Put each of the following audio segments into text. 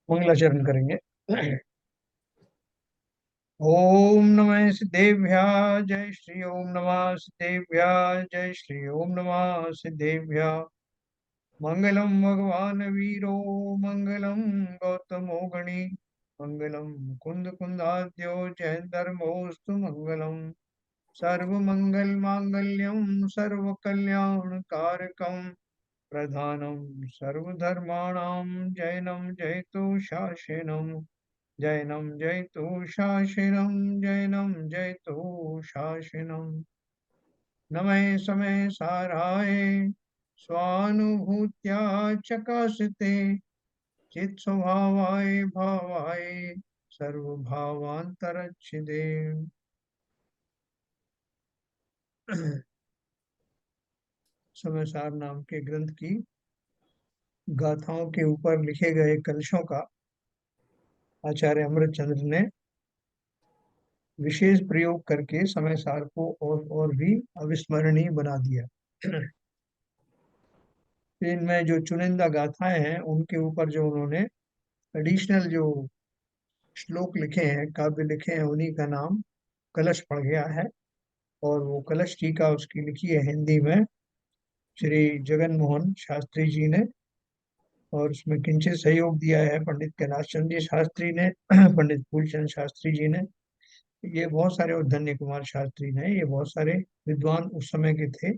मंगलाचरण करेंगे। ओम नमः सिद्धेभ्यः जय श्री ओम नमः सिद्धेभ्यः जय श्री ओम नमः सिद्धेभ्यः। मंगलम भगवान वीरो मंगलम गौतमो गणी मंगलम कुंद कुंदाद्यो जयंतर्मोस्तु मंगलम। सर्वमंगल मांगल्यम सर्वकल्याण कारकम प्रधानम सर्वधर्माणां जैनम जयतु शासनम। जैनम जयतु शासनम जैनम जयतु शासनम। नमः समय साराय स्वानुभूत्या चकाशते चित स्वभावाय भावाय सर्वभावांतरच्छिदे। समय सार नाम के ग्रंथ की गाथाओं के ऊपर लिखे गए कलशों का आचार्य अमृतचंद्र ने विशेष प्रयोग करके समय सार को और भी अविस्मरणीय बना दिया। इनमें जो चुनिंदा गाथाएं हैं उनके ऊपर जो उन्होंने एडिशनल जो श्लोक लिखे हैं, काव्य लिखे हैं, उन्हीं का नाम कलश पड़ गया है। और वो कलश टीका उसकी लिखी है हिंदी में श्री जगन मोहन शास्त्री जी ने। और उसमें किंचित सहयोग दिया है पंडित कैलाश चंद्र शास्त्री ने, पंडित फूलचंद शास्त्री जी ने, ये बहुत सारे, और धन्य कुमार शास्त्री ने, ये बहुत सारे विद्वान उस समय के थे।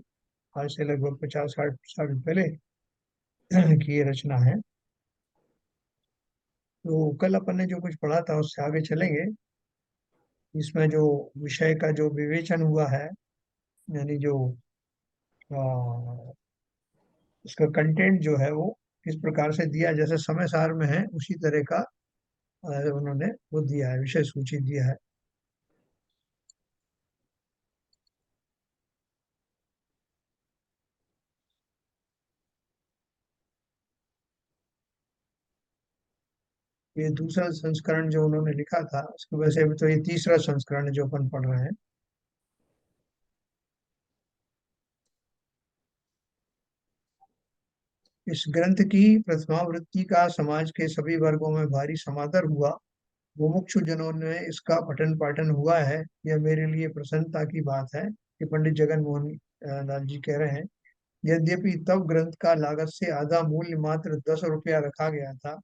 आज से लगभग 50-60 साल पहले की ये रचना है। तो कल अपन ने जो कुछ पढ़ा था उससे आगे चलेंगे। इसमें जो विषय का जो विवेचन हुआ है, यानी जो आ, उसका कंटेंट जो है वो किस प्रकार से दिया, जैसे समय सार में है उसी तरह का उन्होंने वो दिया है, विषय सूची दिया है। ये दूसरा संस्करण जो उन्होंने लिखा था उसकी वजह से अभी तो ये तीसरा संस्करण है जो अपन पढ़ रहे हैं। इस ग्रंथ की प्रथमावृत्ति का समाज के सभी वर्गों में भारी समादर हुआ। मुमुक्षु जनों ने इसका पठन पाठन हुआ है। यह मेरे लिए प्रसन्नता की बात है कि पंडित जगन मोहन लाल जी कह रहे हैं। यद्यपि तब ग्रंथ का लागत से आधा मूल्य मात्र 10 रुपया रखा गया था,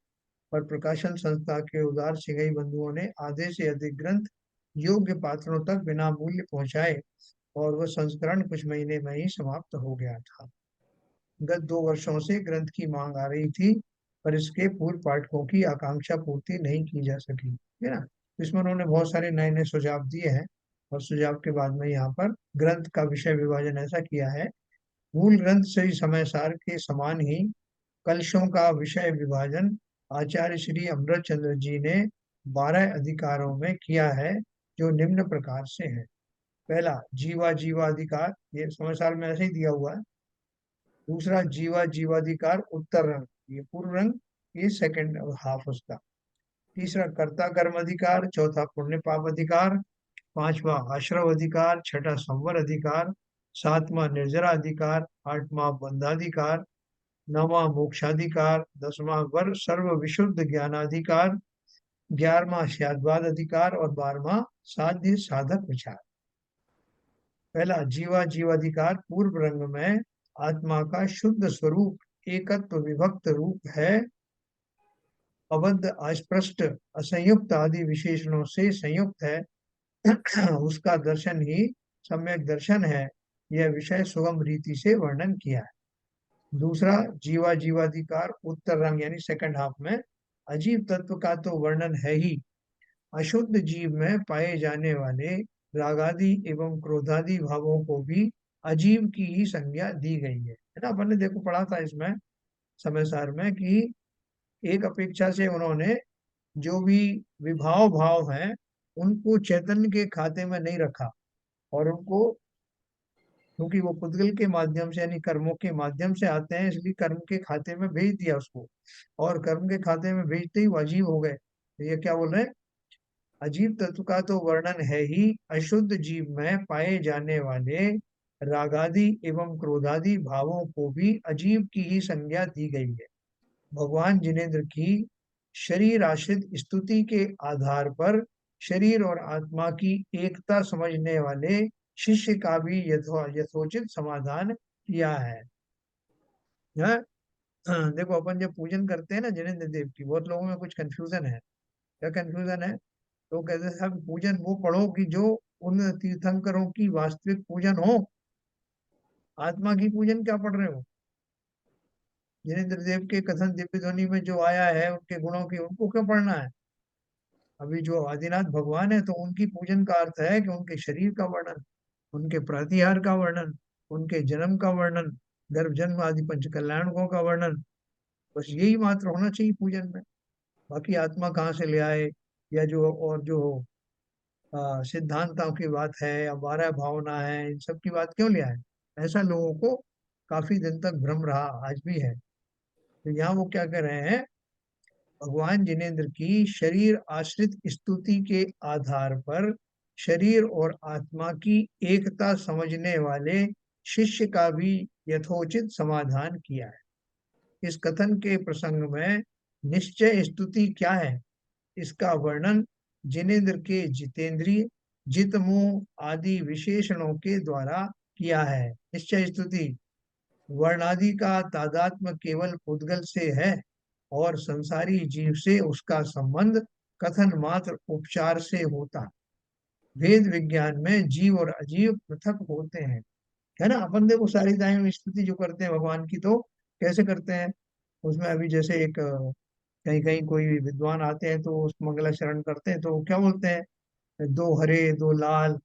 पर प्रकाशन संस्था के उदार सिंहई बंधुओं ने आधे से अधिक ग्रंथ योग्य पात्रों तक बिना मूल्य पहुंचाए, और वह संस्करण कुछ महीने में ही समाप्त हो गया था। गत 2 वर्षों से ग्रंथ की मांग आ रही थी, पर इसके पूर्व पाठकों की आकांक्षा पूर्ति नहीं की जा सकी, है ना। इसमें उन्होंने बहुत सारे नए नए सुझाव दिए हैं, और सुझाव के बाद में यहाँ पर ग्रंथ का विषय विभाजन ऐसा किया है। मूल ग्रंथ से ही समय सार के समान ही कलशों का विषय विभाजन आचार्य श्री अमृतचंद्र जी ने 12 अधिकारों में किया है, जो निम्न प्रकार से है। पहला, जीवा जीवाधिकार, ये समय सार में ऐसे ही दिया हुआ है। दूसरा, जीवा जीवाधिकार उत्तर रंग, ये पूर्व रंग, ये सेकंड हाफ उसका। तीसरा, कर्ता कर्म अधिकार। चौथा, पुण्य पाप अधिकार। पांचवा, आश्रव अधिकार। छठा, संवर अधिकार। सातवां, निर्जरा अधिकार। आठवां, बंधाधिकार। नौवां, मोक्षाधिकार। दसवां, वर सर्व विशुद्ध ज्ञानाधिकार। 11वां, स्याद्वाद अधिकार। और 12वां, साध्य साधक विचार। पहला, जीवा जीवाधिकार पूर्व रंग में आत्मा का शुद्ध स्वरूप एकत्व विभक्त रूप है, अबद्ध अस्पष्ट असंयुक्त आदि विशेषणों से संयुक्त है। उसका दर्शन ही सम्यक दर्शन है। यह विषय सुगम रीति से वर्णन किया है। दूसरा, जीवा जीवाधिकार उत्तर रंग यानी सेकंड हाफ में अजीब तत्व का तो वर्णन है ही, अशुद्ध जीव में पाए जाने वाले रागादि एवं क्रोधादि भावों को भी अजीव की ही संज्ञा दी गई है ना। अपन ने देखो पढ़ा था इसमें समय सार में कि एक अपेक्षा से उन्होंने जो भी विभाव भाव हैं उनको चैतन्य के खाते में नहीं रखा, और उनको, क्योंकि वो पुद्गल के माध्यम से यानी कर्मों के माध्यम से आते हैं, इसलिए कर्म के खाते में भेज दिया उसको। और कर्म के खाते में भेजते ही वो अजीब हो गए। तो ये क्या बोल रहे हैं, अजीब तत्व का तो वर्णन है ही, अशुद्ध जीव में पाए जाने वाले रागादि एवं क्रोधादि भावों को भी अजीब की ही संज्ञा दी गई है। भगवान जिनेन्द्र की शरीर आश्रित स्तुति के आधार पर शरीर और आत्मा की एकता समझने वाले शिष्य का भी यथोचित समाधान किया है। देखो अपन जब पूजन करते हैं ना जिनेंद्र देव की, बहुत लोगों में कुछ कंफ्यूजन है। क्या कंफ्यूजन है? तो कहते हैं साहब पूजन वो पढ़ो कि जो उन तीर्थंकरों की वास्तविक पूजन हो। आत्मा की पूजन क्या पढ़ रहे हो? जिनेंद्र देव के कथन दिव्य ध्वनि में जो आया है उनके गुणों की, उनको क्यों पढ़ना है? अभी जो आदिनाथ भगवान है तो उनकी पूजन का अर्थ है कि उनके शरीर का वर्णन, उनके प्रातिहार का वर्णन, उनके जन्म का वर्णन, गर्भ जन्म आदि पंच कल्याणकों का वर्णन, बस यही मात्र होना चाहिए पूजन में। बाकी आत्मा कहाँ से ले आए, या जो और जो सिद्धांतों की बात है या बारह भावना है, इन सब की बात क्यों ले आए? ऐसा लोगों को काफी दिन तक भ्रम रहा, आज भी है। तो यहाँ वो क्या कर रहे हैं, भगवान जिनेन्द्र की शरीर आश्रित स्तुति के आधार पर शरीर और आत्मा की एकता समझने वाले शिष्य का भी यथोचित समाधान किया है। इस कथन के प्रसंग में निश्चय स्तुति क्या है, इसका वर्णन जिनेन्द्र के जितेंद्रिय, जितमोह आदि विशेषणों के द्वारा किया है। निश्चय स्तुति, वर्णादि का तादात्म्य केवल पुद्गल से है और संसारी जीव से उसका संबंध कथन मात्र उपचार से होता। वेद विज्ञान में जीव और अजीव पृथक होते हैं, है ना। अपन देखो सारी टाइम स्तुति जो करते हैं भगवान की, तो कैसे करते हैं? उसमें अभी जैसे एक कहीं कहीं कोई विद्वान आते हैं तो उस मंगलाचरण करते हैं, तो वो क्या बोलते हैं, दो हरे दो लाल,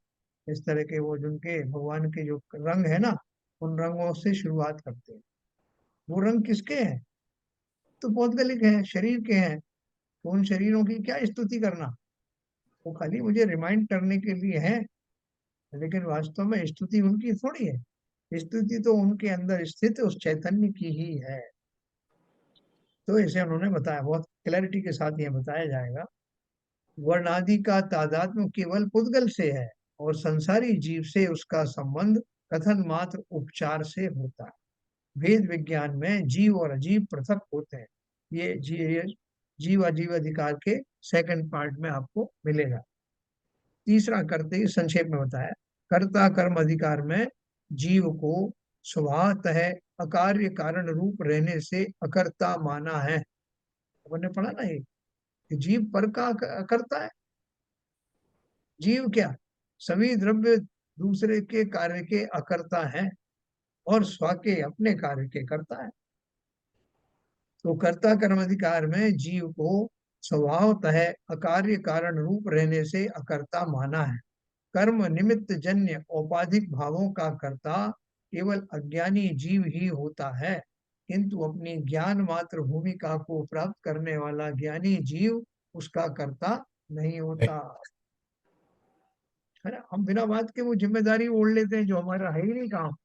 इस तरह के वो जिनके भगवान के जो रंग है ना, उन रंगों से शुरुआत करते हैं। वो रंग किसके हैं? तो पौद्गलिक हैं, शरीर के हैं। तो उन शरीरों की क्या स्तुति करना? वो खाली मुझे रिमाइंड करने के लिए है, लेकिन वास्तव में स्तुति उनकी थोड़ी है। स्तुति तो उनके अंदर स्थित उस चैतन्य की ही है। तो इसे उन्होंने बताया, बहुत क्लैरिटी के साथ यह बताया जाएगा। वर्णादि का तादात्म्य केवल पुद्गल से है और संसारी जीव से उसका संबंध कथन मात्र उपचार से होता है। वेद विज्ञान में जीव और अजीव पृथक होते हैं। ये जीव अजीव अधिकार के सेकंड पार्ट में आपको मिलेगा। तीसरा करते ही संक्षेप में बताया, कर्ता कर्म अधिकार में जीव को स्वभावतः अकार्य कारण रूप रहने से अकर्ता माना है। अपन ने पढ़ा ना ये, कि जीव पर का अकर्ता है। जीव क्या, सभी द्रव्य दूसरे के कार्य के अकर्ता है और स्व के अपने कार्य के करता है। तो कर्ता कर्म अधिकार में जीव को स्वभावतः अकार्य कारण रूप रहने से अकर्ता माना है। कर्म निमित्त जन्य औपाधिक भावों का कर्ता केवल अज्ञानी जीव ही होता है, किंतु अपनी ज्ञान मात्र भूमिका को प्राप्त करने वाला ज्ञानी जीव उसका कर्ता नहीं होता, है ना। हम बिना बात के वो जिम्मेदारी ओढ़ लेते हैं जो हमारा है ही नहीं काम।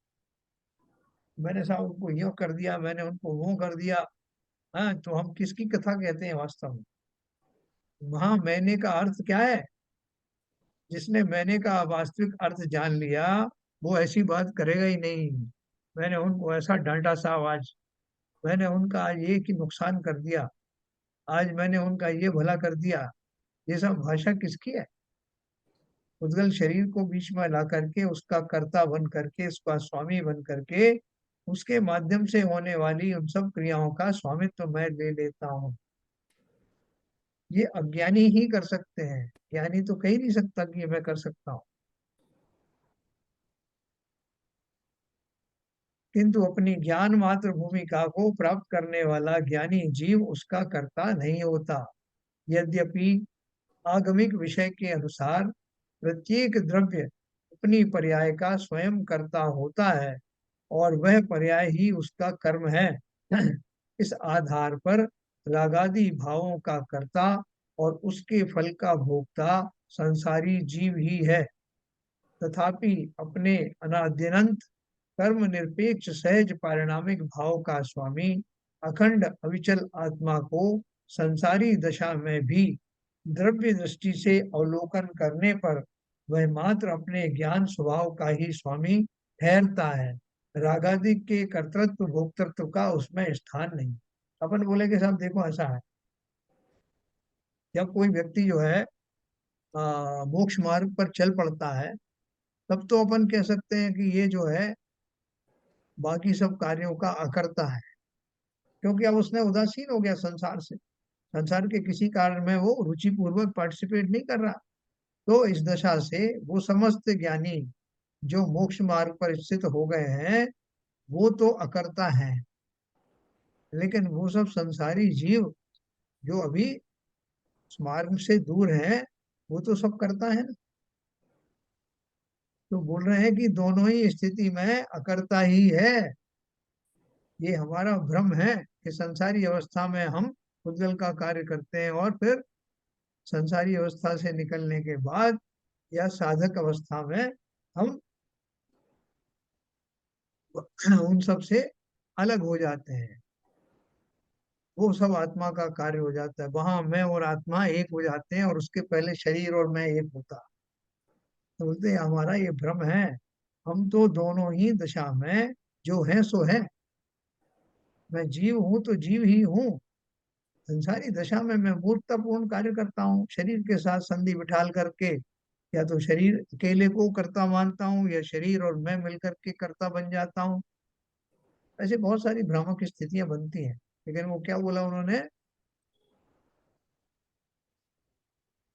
मैंने साहब उनको यो कर दिया, मैंने उनको वो कर दिया। हाँ, तो हम किसकी कथा कहते हैं वास्तव में? वहां मैंने का अर्थ क्या है? जिसने मैंने का वास्तविक अर्थ जान लिया वो ऐसी बात करेगा ही नहीं। मैंने उनको ऐसा डांटा साहब, आज मैंने उनका आज ये कि नुकसान कर दिया, आज मैंने उनका ये भला कर दिया। ये सब भाषा किसकी है? उद्गल शरीर को बीच में ला करके उसका कर्ता बन करके, उसका स्वामी बन करके, उसके माध्यम से होने वाली उन सब क्रियाओं का स्वामित्व मैं ले लेता हूँ। ये अज्ञानी ही कर सकते हैं, ज्ञानी तो कह ही नहीं सकता कि ये मैं कर सकता हूँ। किंतु अपनी ज्ञान मात्र भूमिका को प्राप्त करने वाला ज्ञानी जीव उसका कर्ता नहीं होता। यद्यपि आगमिक विषय के अनुसार प्रत्येक द्रव्य अपनी पर्याय का स्वयं कर्ता होता है और वह पर्याय ही उसका कर्म है। इस आधार पर रागादि भावों का कर्ता और उसके फल का भोक्ता संसारी जीव ही है। तथापि अपने अनाद्यनंत कर्म निरपेक्ष सहज पारिणामिक भाव का स्वामी अखंड अविचल आत्मा को संसारी दशा में भी द्रव्य दृष्टि से अवलोकन करने पर वह मात्र अपने ज्ञान स्वभाव का ही स्वामी ठहरता है। रागादि के कर्तृत्व भोक्तृत्व का उसमें स्थान नहीं। अपन बोले कि साहब देखो ऐसा है, जब कोई व्यक्ति जो है मोक्ष मार्ग पर चल पड़ता है, तब तो अपन कह सकते हैं कि ये जो है बाकी सब कार्यों का अकर्ता है, क्योंकि अब उसने उदासीन हो गया संसार से, संसार के किसी कार्य में वो रुचि पूर्वक पार्टिसिपेट नहीं कर रहा। तो इस दशा से वो समस्त ज्ञानी जो मोक्ष मार्ग पर स्थित हो गए हैं, वो तो अकर्ता हैं, लेकिन वो सब संसारी जीव जो अभी उस मार्ग से दूर हैं, वो तो सब करता है ना। तो बोल रहे हैं कि दोनों ही स्थिति में अकर्ता ही है। ये हमारा भ्रम है कि संसारी अवस्था में हम उद्गल का कार्य करते हैं, और फिर संसारी अवस्था से निकलने के बाद या साधक अवस्था में हम उन सब से अलग हो जाते हैं। वो सब आत्मा का कार्य हो जाता है, वहां मैं और आत्मा एक हो जाते हैं, और उसके पहले शरीर और मैं एक होता। तो बोलते हैं हमारा ये भ्रम है, हम तो दोनों ही दशा में जो है सो है। मैं जीव हूं तो जीव ही हूँ, संसारी दशा में मैं मूर्खतापूर्ण कार्य करता हूँ, शरीर के साथ संधि बिठाल करके या तो शरीर अकेले को कर्ता मानता हूँ, या शरीर और मैं मिलकर के कर्ता बन जाता हूँ। ऐसे बहुत सारी भ्रामक स्थितियां बनती हैं। लेकिन वो क्या बोला उन्होंने,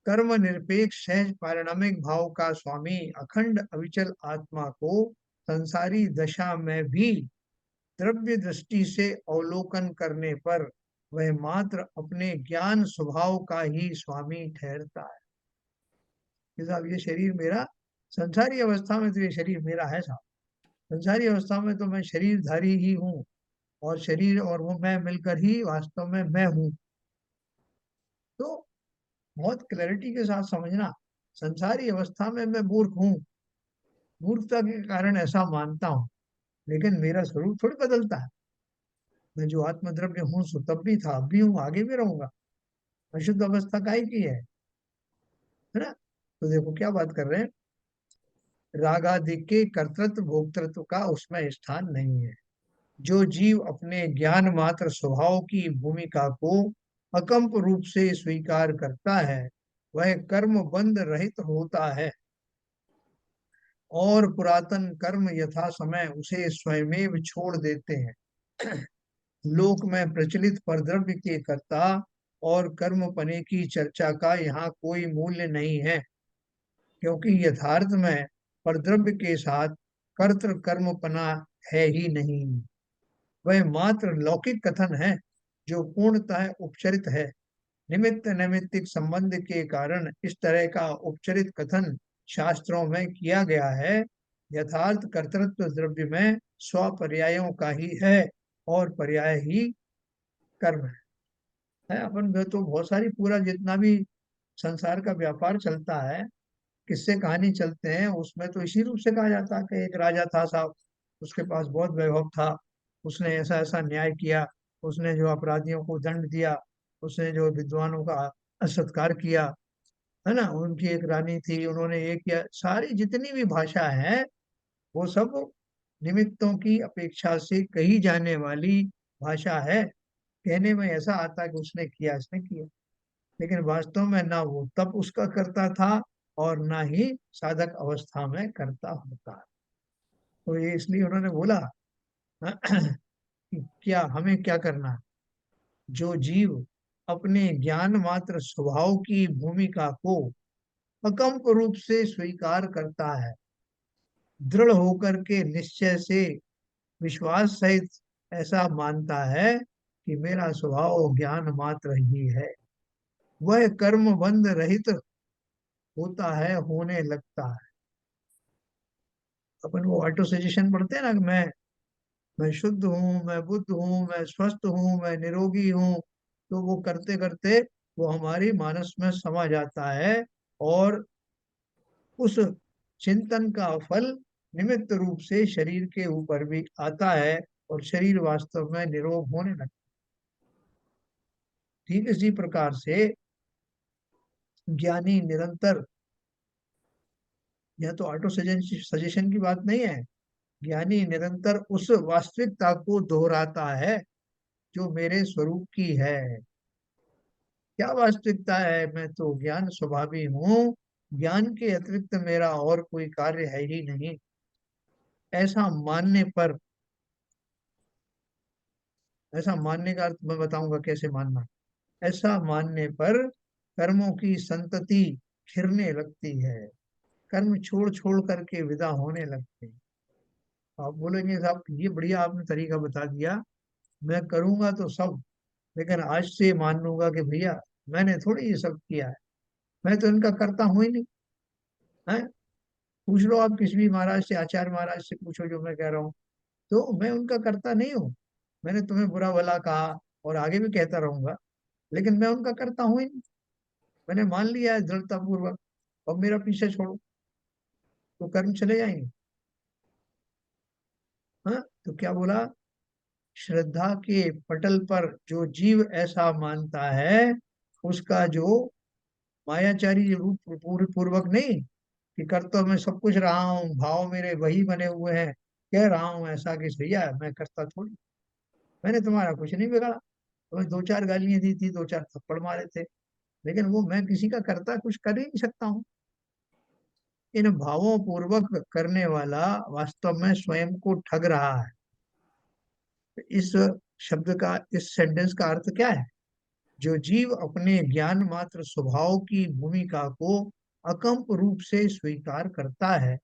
कर्म निरपेक्ष सहज पारिणामिक भाव का स्वामी अखंड अविचल आत्मा को संसारी दशा में भी द्रव्य दृष्टि से अवलोकन करने पर वह मात्र अपने ज्ञान स्वभाव का ही स्वामी ठहरता है। कि साहब ये शरीर मेरा, संसारी अवस्था में तो ये शरीर मेरा है साहब, संसारी अवस्था में तो मैं शरीरधारी ही हूँ, और शरीर और वो मैं मिलकर ही वास्तव में मैं हूँ। तो बहुत क्लैरिटी के साथ समझना, संसारी अवस्था में मैं मूर्ख हूँ, मूर्खता के कारण ऐसा मानता हूँ, लेकिन मेरा स्वरूप थोड़ी बदलता है। मैं जो आत्मद्रव्य हूँ सो तब भी था, अब भी हूँ, आगे भी रहूंगा। अशुद्ध अवस्था काय की है ना। तो देखो क्या बात कर रहे हैं, रागादि के कर्तृत्व भोक्तृत्व का उसमें स्थान नहीं है। जो जीव अपने ज्ञान मात्र स्वभाव की भूमिका को अकंप रूप से स्वीकार करता है, वह कर्म बंध रहित होता है, और पुरातन कर्म यथा समय उसे स्वयमेव छोड़ देते हैं। लोक में प्रचलित परद्रव्य के कर्ता और कर्म पने की चर्चा का यहाँ कोई मूल्य नहीं है, क्योंकि यथार्थ में परद्रव्य के साथ कर्तृ कर्मपना है ही नहीं। वह मात्र लौकिक कथन है जो पूर्णतः उपचरित है। निमित्त नैमित्तिक संबंध के कारण इस तरह का उपचरित कथन शास्त्रों में किया गया है। यथार्थ कर्तृत्व द्रव्य में स्वपर्यायों का ही है, और पर्याय ही कर्म है। अपन में तो बहुत सारी पूरा जितना भी संसार का व्यापार चलता है, किस्से कहानी चलते हैं, उसमें तो इसी रूप से कहा जाता है कि एक राजा था साहब, उसके पास बहुत वैभव था, उसने ऐसा ऐसा न्याय किया, उसने जो अपराधियों को दंड दिया, उसने जो विद्वानों का सत्कार किया, है ना। उनकी एक रानी थी, उन्होंने ये किया, सारी जितनी भी भाषा है वो सब निमित्तों की अपेक्षा से कही जाने वाली भाषा है। कहने में ऐसा आता है कि उसने किया, इसने किया, लेकिन वास्तव में ना वो तब उसका करता था, और ना ही साधक अवस्था में करता होता है। तो ये इसलिए उन्होंने बोला कि क्या हमें क्या करना है। जो जीव अपने ज्ञान मात्र स्वभाव की भूमिका को अकंप रूप से स्वीकार करता है, दृढ़ होकर के निश्चय से विश्वास सहित ऐसा मानता है कि मेरा स्वभाव ज्ञान मात्र ही है, वह कर्म बंध रहित होता है, होने लगता है। अपन वो ऑटो सजेशन पढ़ते हैं ना कि मैं शुद्ध हूँ, मैं बुद्ध हूँ, मैं स्वस्थ हूँ, मैं निरोगी हूँ। तो वो करते करते वो हमारी मानस में समा जाता है, और उस चिंतन का फल निमित्त रूप से शरीर के ऊपर भी आता है, और शरीर वास्तव में निरोग होने लगता है। ठीक इसी प्रकार से ज्ञानी निरंतर, यह तो ऑटो सजेशन की बात नहीं है, ज्ञानी निरंतर उस वास्तविकता को दोहराता है जो मेरे स्वरूप की है। क्या वास्तविकता है, मैं तो ज्ञान स्वभावी हूँ, ज्ञान के अतिरिक्त मेरा और कोई कार्य है ही नहीं। ऐसा मानने पर, ऐसा मानने का अर्थ मैं बताऊंगा कैसे मानना। ऐसा मानने पर कर्मों की संतति खिरने लगती है, कर्म छोड़ छोड़ करके विदा होने लगते हैं। आप बोलेंगे साहब ये बढ़िया आपने तरीका बता दिया, मैं करूंगा तो सब, लेकिन आज से मान लूंगा कि भैया मैंने थोड़ी ये सब किया है, मैं तो इनका करता हूं ही नहीं है। पूछ लो आप किसी भी महाराज से, आचार्य महाराज से पूछो जो मैं कह रहा हूँ, तो मैं उनका करता नहीं हूँ। मैंने तुम्हें बुरा भला कहा और आगे भी कहता रहूंगा, लेकिन मैं उनका करता हूँ ही नहीं। मैंने मान लिया है दृढ़ता पूर्वक, और मेरा पीछे छोड़ो तो कर्म चले जाएंगे। हाँ, तो क्या बोला, श्रद्धा के पटल पर जो जीव ऐसा मानता है, उसका जो मायाचारी रूप पूर्व पूर्वक नहीं, कि कर्तव्य में सब कुछ रहा हूँ, भाव मेरे वही बने हुए हैं, कह रहा हूँ ऐसा कि भैया मैं करता थोड़ी, मैंने तुम्हारा कुछ नहीं बिगाड़ा, तुम्हें दो चार गालियां दी थी, दो चार थप्पड़ मारे थे, लेकिन वो मैं किसी का करता कुछ कर ही नहीं सकता हूँ। इन भावों पूर्वक करने वाला वास्तव में स्वयं को ठग रहा है। इस शब्द का, इस सेंटेंस का अर्थ क्या है, जो जीव अपने ज्ञान मात्र स्वभाव की भूमिका को अकंप रूप से स्वीकार करता है,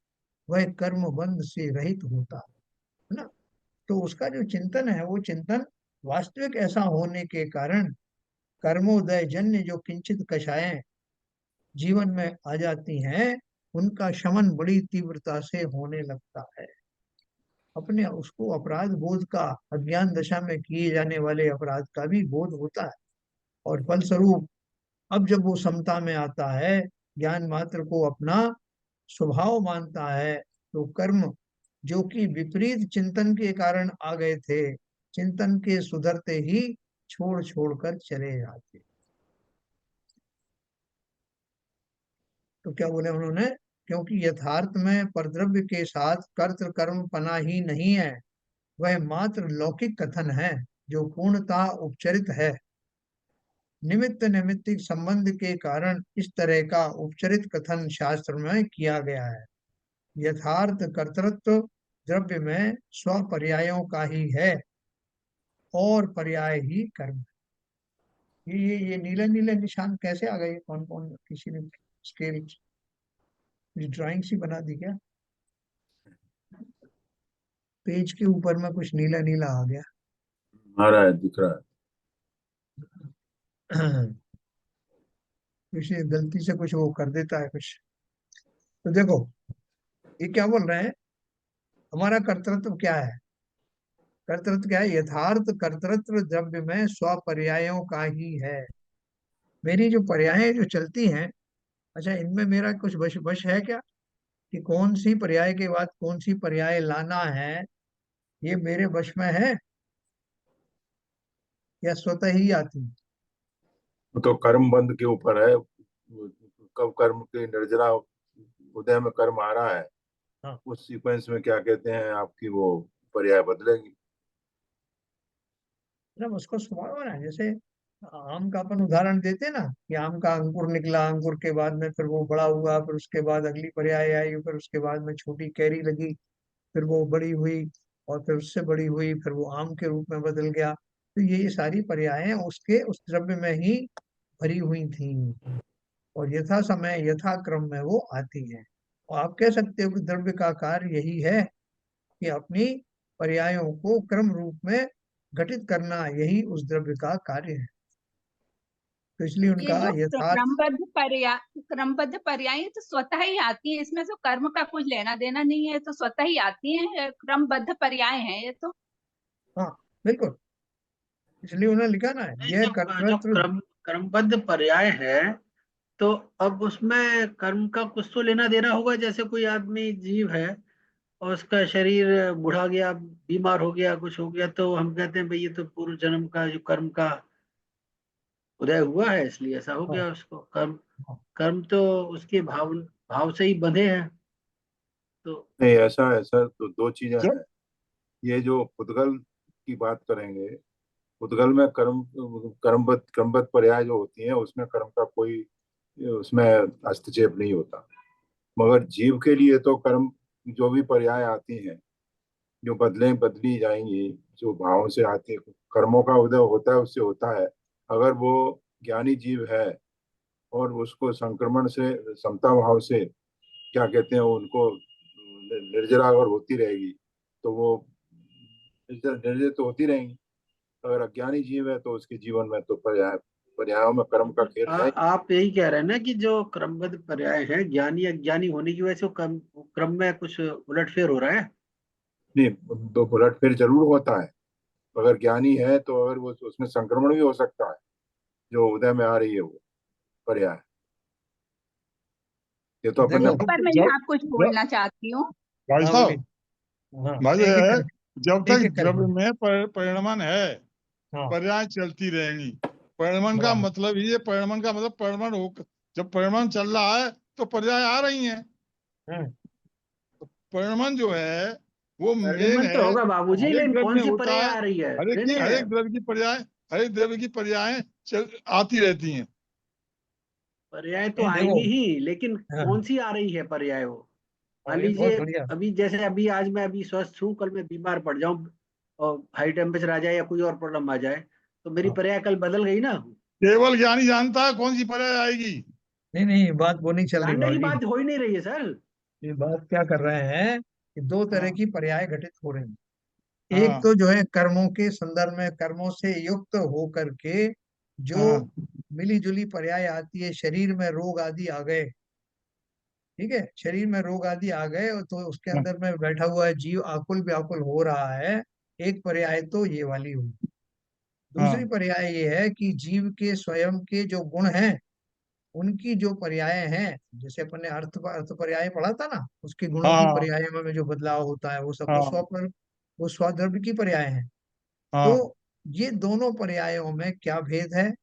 वह कर्म बंध से रहित होता है ना। तो उसका जो चिंतन है, वो चिंतन वास्तविक ऐसा होने के कारण कर्मोदय जन्य जो किंचित कषायें जीवन में आ जाती हैं, उनका शमन बड़ी तीव्रता से होने लगता है। अपने उसको अपराध बोध का, अज्ञान दशा में किए जाने वाले अपराध का भी बोध होता है, और फलस्वरूप अब जब वो समता में आता है, ज्ञान मात्र को अपना स्वभाव मानता है, तो कर्म जो कि विपरीत चिंतन के कारण आ गए थे, चिंतन के सुधरते ही छोड़ छोड़ कर चले जाते। तो क्या बोले उन्होंने, क्योंकि यथार्थ में परद्रव्य के साथ कर्त कर्म पना ही नहीं है, वह मात्र लौकिक कथन है जो पूर्णतः उपचरित है। निमित्त निमित्तिक संबंध के कारण इस तरह का उपचरित कथन शास्त्र में किया गया है। यथार्थ कर्तृत्व द्रव्य में स्वपर्यायों का ही है, और पर्याय ही कर्म। ये नीले नीले निशान कैसे आ गए, कौन कौन, किसी ने स्केल ड्राइंग सी बना दी क्या, पेज के ऊपर में कुछ नीला नीला आ गया। आ रहा है, दिख रहा है। किसी गलती से कुछ वो कर देता है कुछ। तो देखो ये क्या बोल रहे हैं, हमारा कर्तृत्व क्या है, कर्तृत्व क्या है, यथार्थ कर्तृत्व द्रव्य में स्वपर्यायों का ही है। मेरी जो पर्यायें जो चलती हैं, अच्छा इनमें मेरा कुछ वश वश है क्या, कि कौन सी पर्याय के बाद कौन सी पर्याय लाना है, ये मेरे वश में है, या स्वतः ही आती है। वो तो कर्म बंध के ऊपर है। कब कर्म की निर्जरा उदय में कर्म आ रहा है, हाँ, उस सीक्वेंस में क्या कहते हैं आपकी वो पर्याय बदलेगी। मतलब उसको स्वभाव है ना, जैसे आम का अपन उदाहरण देते ना, कि आम का अंकुर निकला, अंकुर के बाद में फिर वो बड़ा हुआ, फिर उसके बाद अगली पर्याय आई, फिर उसके बाद में छोटी कैरी लगी, फिर वो बड़ी हुई, और फिर उससे बड़ी हुई, फिर वो आम के रूप में बदल गया। तो ये सारी पर्यायें उसके उस द्रव्य में ही भरी हुई थी, और यथा समय यथा क्रम में वो आती है। और आप कह सकते हो कि द्रव्य का कार्य यही है, कि अपनी पर्यायों को क्रम रूप में घटित करना, यही उस द्रव्य का कार्य है। तो इसलिए ये उनका जो यथार्थ, क्रमबद्ध पर्याय तो स्वतः ही आती है, इसमें तो कर्म का कुछ लेना देना नहीं है, तो स्वतः ही आती है, क्रमबद्ध पर्याय हैं ये तो। हाँ बिल्कुल, इसलिए उन्होंने लिखा ना, नहीं, यह जब जब कर्तृत्व। क्रमबद्ध पर्याय है, तो अब उसमें कर्म का कुछ तो लेना देना होगा। जैसे कोई आदमी जीव है और उसका शरीर बूढ़ा गया, बीमार हो गया, कुछ हो गया, तो हम कहते हैं भाई ये तो पूर्व जन्म का जो कर्म का उदय हुआ है, इसलिए ऐसा हो हाँ, गया उसको। कर्म हाँ, कर्म तो उसके भाव भाव से ही बंधे हैं। तो नहीं, ऐसा ऐसा तो दो चीजें हैं। ये जो पुद्गल की बात करेंगे, पुद्गल में क्रमबद्ध पर्याय जो होती हैं उसमें कर्म का कोई उसमें हस्तक्षेप नहीं होता। मगर जीव के लिए तो कर्म जो भी पर्याय आती हैं जो बदली जाएंगी, जो भावों से आती है, कर्मों का उदय होता है उससे होता है। अगर वो ज्ञानी जीव है और उसको संक्रमण से समता भाव से क्या कहते हैं उनको निर्जरा अगर होती रहेगी तो वो निर्जर तो होती रहेंगी। अगर अज्ञानी जीव है तो उसके जीवन में तो पर्यायों में कर्म का खेल है। आप यही कह रहे हैं ना कि जो क्रमबद्ध पर्याय है, ज्ञानी अज्ञानी होने की वजह से वो क्रम में कुछ उलटफेर हो रहा है। नहीं, तो उलट फिर जरूर होता है। अगर ज्ञानी है तो अगर वो उसमें संक्रमण भी हो सकता है जो उदय में आ रही है वो पर्याय। ये तो अपन ने देखो पर मैं जब यहाँ कुछ जब बोलना चाहती हूँ। भाई हाँ बोलिए। साहब, हाँ भाई एक एक है, करके जब एक तक एक करके द्रव्य में परिणमन है हाँ पर्याय चलती रहेंगी। परिणमन का बराबर। मतलब ये, परिणमन का मतलब परिणमन हो, जब परिणमन चल रहा है तो पर्याय आ रही हैं। हम्म, परिणमन जो है वो मेन परिणमन तो है। होगा बाबूजी, हर एक लेकिन द्रव्य कौन में सी होता पर्याय है। आ रही है? हर एक नहीं हर नहीं, एक द्रव्य की पर्याय, हर एक द्रव्य की पर्याय आती रहती हैं। पर्याय तो नहीं देखो। आएंगी ही, लेकिन हाँ कौन सी आ रही है पर्याय वो? मान हाँ, ये बहुत लीजिए, बढ़िया। अभी जैसे अभी आज मैं अभी स्वस्थ हूँ, कल मैं बीमार पड़ जाऊं और हाई टेम्परेचर आ जाए या कोई और प्रॉब्लम आ जाए, तो मेरी हाँ पर्याय कल बदल गई ना। केवल ज्ञानी जानता है कौन सी पर्याय आएगी। नहीं नहीं, बात वो नहीं चल रही जानने की बाबूजी। बात हो ही नहीं रही है सर। ये बात क्या कर रहे हैं कि दो तरह हाँ की पर्याय घटित हो रही हैं। एक हाँ तो जो है कर्मों के संदर्भ में कर्मों से युक्त होकर के जो हाँ मिली जुली पर्याय आती है, शरीर में रोग आदि आ गए, ठीक है, शरीर में रोग आदि आ गए और तो उसके हाँ अंदर में बैठा हुआ है जीव आकुल व्याकुल हो रहा है। एक पर्याय तो ये वाली हुई। दूसरी हाँ पर्याय ये है कि जीव के स्वयं के जो गुण हैं उनकी जो पर्याय हैं, जैसे अपन ने अर्थ पर्याय पढ़ा था ना, उसके गुणों की हाँ पर्याय में जो बदलाव होता है वो सब हाँ वो स्वद्रव्य की पर्याय है। तो हाँ। ये दोनों पर्यायों में क्या भेद है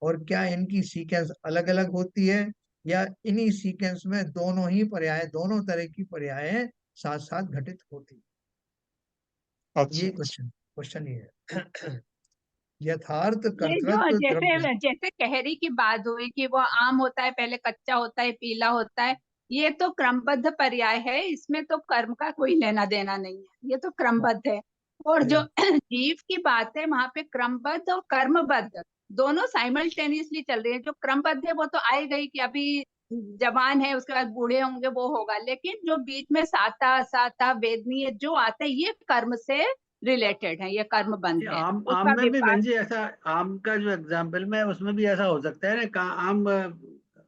और क्या इनकी सीक्वेंस अलग अलग होती है, या इन्हीं सीक्वेंस में दोनों ही पर्याय, दोनों तरह की पर्यायें साथ साथ घटित होती हैं? अच्छा ये अच्छा। क्वेश्चन ये है। यथार्थ ये जो कर्तृत्व द्रव्य। जैसे जैसे कहरी की बात हुई कि वो आम होता है, पहले कच्चा होता है, पीला होता है, ये तो क्रमबद्ध पर्याय है, इसमें तो कर्म का कोई लेना देना नहीं है, ये तो क्रमबद्ध है। और जो जीव की बात है वहां पे क्रमबद्ध और कर्मबद्ध दोनों साइमल्टेनियसली चल रही है। जो क्रमबद्ध है वो तो आएगा ही कि अभी जवान है उसके बाद बूढ़े होंगे वो होगा, लेकिन जो बीच में साता साता वेदनीय जो आता है ये कर्म से रिलेटेड है, ये कर्म बंध ये है, आम आम उसका में भी विपाक। बहन जी ऐसा, आम का जो एग्जाम्पल में है, उसमें भी ऐसा हो सकता है ना, आम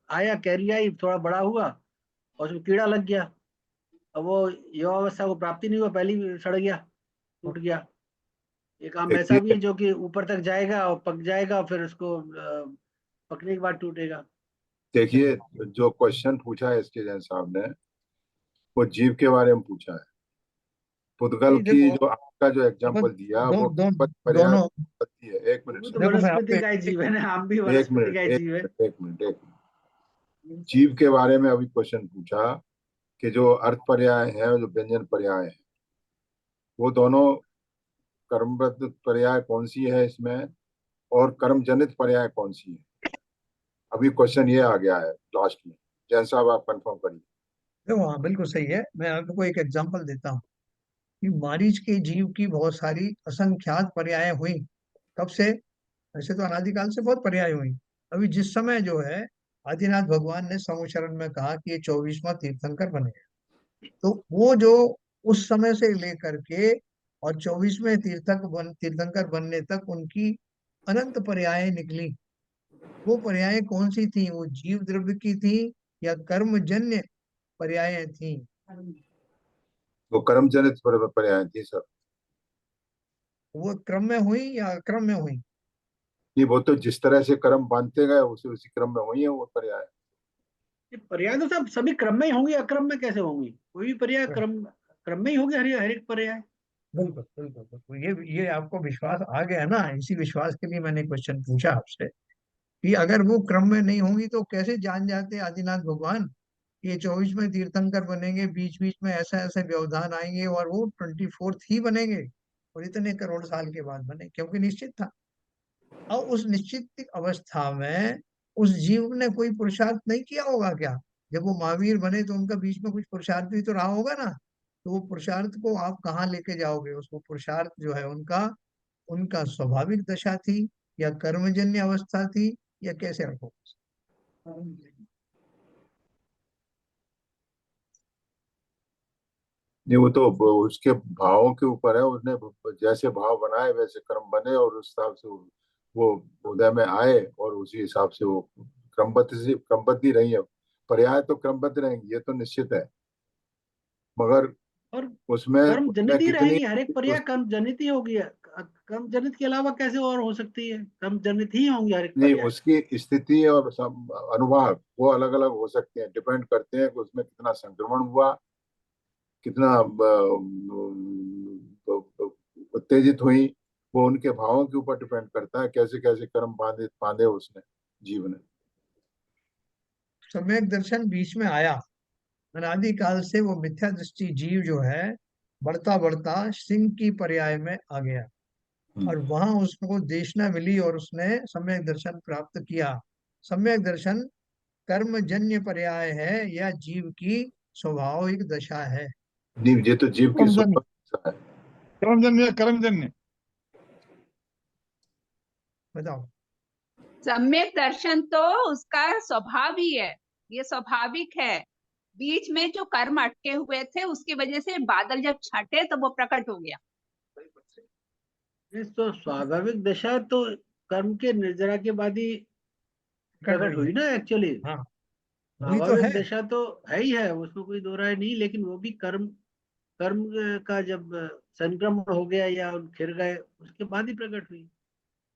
आया, कैरी आई, थोड़ा बड़ा हुआ और उसमें कीड़ा लग गया, अब वो युवावस्था को प्राप्ति नहीं हुआ, पहले ही सड़ गया, टूट गया। एक आम ऐसा भी देखिए है जो कि ऊपर तक जाएगा और पक जाएगा, फिर उसको पकने के बाद टूटेगा। देखिए जो क्वेश्चन पूछा है इसके जैन साहब ने वो जीव के बारे में पूछा है। पुद्गल नहीं की देखो, जो आपका जो अपन एग्जांपल दिया वो दो, पर्याय दोनों पद्धति है। एक मिनट वो तो सर, देखो मैं वनस्पति आपको का ही जीव है ना, आम भी एक वनस्पति का मिनट ही एक जीव है। मिनट एक मिनट एक मिनट। जीव के बारे में अभी क्वेश्चन पूछा कि जो अर्थ पर्याय है जो व्यंजन पर्याय है वो दोनों कर्मबद्ध पर्याय कौन सी है इसमें और कर्म जनित पर्याय कौन सी है। अभी क्वेश्चन ये आ गया है लास्ट में। जैन साहब आप कंफर्म करिए। देखो, हाँ बिल्कुल सही है। मैं आपको एक एग्जांपल देता हूँ कि मारीच के जीव की बहुत सारी असंख्यात पर्याय हुई। कब से? वैसे तो अनादिकाल से बहुत पर्याय हुई। अभी जिस समय जो है आदिनाथ भगवान ने समुचरण में कहा कि ये 24वां तीर्थंकर बनेगा, तो वो जो उस समय से लेकर के और 24वें तीर्थंकर बनने तक उनकी अनंत पर्याय निकली। वो पर्याय कौन सी थी? वो जीव द्रव्य की थी या कर्मजन्य पर्याय थी? वो कर्म जनित पर्याय थी सर। वो क्रम में हुई या अक्रम में हुई? ये वो तो जिस तरह से कर्म बांधते गए उसी उसी क्रम में हुई है वो पर्याय। ये पर्याय तो सब सभी क्रम में ही होंगी, अक्रम में कैसे होंगी? कोई भी पर्याय क्रम। क्रम क्रम में ही होगी, हर एक पर्याय। बिल्कुल बिल्कुल बिल्कुल। ये आपको विश्वास आ गया ना, इसी विश्वास के लिए मैंने क्वेश्चन पूछा आपसे कि अगर वो क्रम में नहीं होंगी तो कैसे जान जाते आदिनाथ भगवान कि ये 24वें तीर्थंकर बनेंगे, बीच बीच में ऐसे ऐसे व्यवधान आएंगे और वो 24th ही बनेंगे और इतने करोड़ साल के बाद बने, क्योंकि निश्चित था। और उस निश्चित अवस्था में उस जीव ने कोई पुरुषार्थ नहीं किया होगा क्या? जब वो महावीर बने तो उनका बीच में कुछ पुरुषार्थ भी तो रहा होगा ना। तो वो पुरुषार्थ को आप कहाँ लेके जाओगे? उसको पुरुषार्थ जो है उनका उनका स्वाभाविक दशा थी या कर्मजन्य अवस्था थी या कैसे रखो? नहीं, वो तो उसके भावों के ऊपर है। उसने जैसे भाव बनाए वैसे कर्म बने, और उस हिसाब से वो उदय में आए, और उसी हिसाब से वो क्रमबद्ध ही रही है। पर्याय तो क्रमबद्ध रहेंगी, ये तो निश्चित है। मगर और उसमें कर्म उसमें जनित ही कितनी रहेंगी, हर एक पर्याय कर्म जनित ही होगी। कर्म जनित के अलावा कैसे और हो सकती है? कर्म जनित ही होंगी हर एक नहीं, पर्याय। उसकी स्थिति और अनुभाग वो अलग अलग हो सकते हैं। डिपेंड करते हैं कि उसमें कितना संक्रमण हुआ, कितना उत्तेजित हुई। वो उनके भावों के ऊपर डिपेंड करता है, कैसे कैसे कर्म बांधे बांधे उसने, जीव ने। सम्यक दर्शन बीच में आया। अनादिकाल से वो मिथ्या दृष्टि जीव जो है बढ़ता बढ़ता सिंह की पर्याय में आ गया, और वहां उसको देशना मिली और उसने सम्यक दर्शन प्राप्त किया। सम्यक दर्शन कर्मजन्य पर्याय है या जीव की स्वाभाविक दशा है? जीव, ये तो जीव की कर्मजन्य, स्वभाव है। कर्मजन्य, कर्मजन्य। बताओ। सम्यक दर्शन तो उसका स्वभाव ही है, ये स्वाभाविक है। बीच में जो कर्म अटके हुए थे उसकी वजह से बादल जब छाटे तो वो प्रकट हो गया। इस तो स्वाभाविक दशा तो कर्म के निर्जरा के बाद ही कर प्रकट रही है। हुई ना एक्चुअली। हाँ, वही तो है। स्वाभाविक दशा तो है ही है, उसमें कोई दो राय नहीं, लेकिन वो भी कर्म कर्म का जब संक्रमण हो गया या खिर गए उसके बाद ही प्रकट हुई।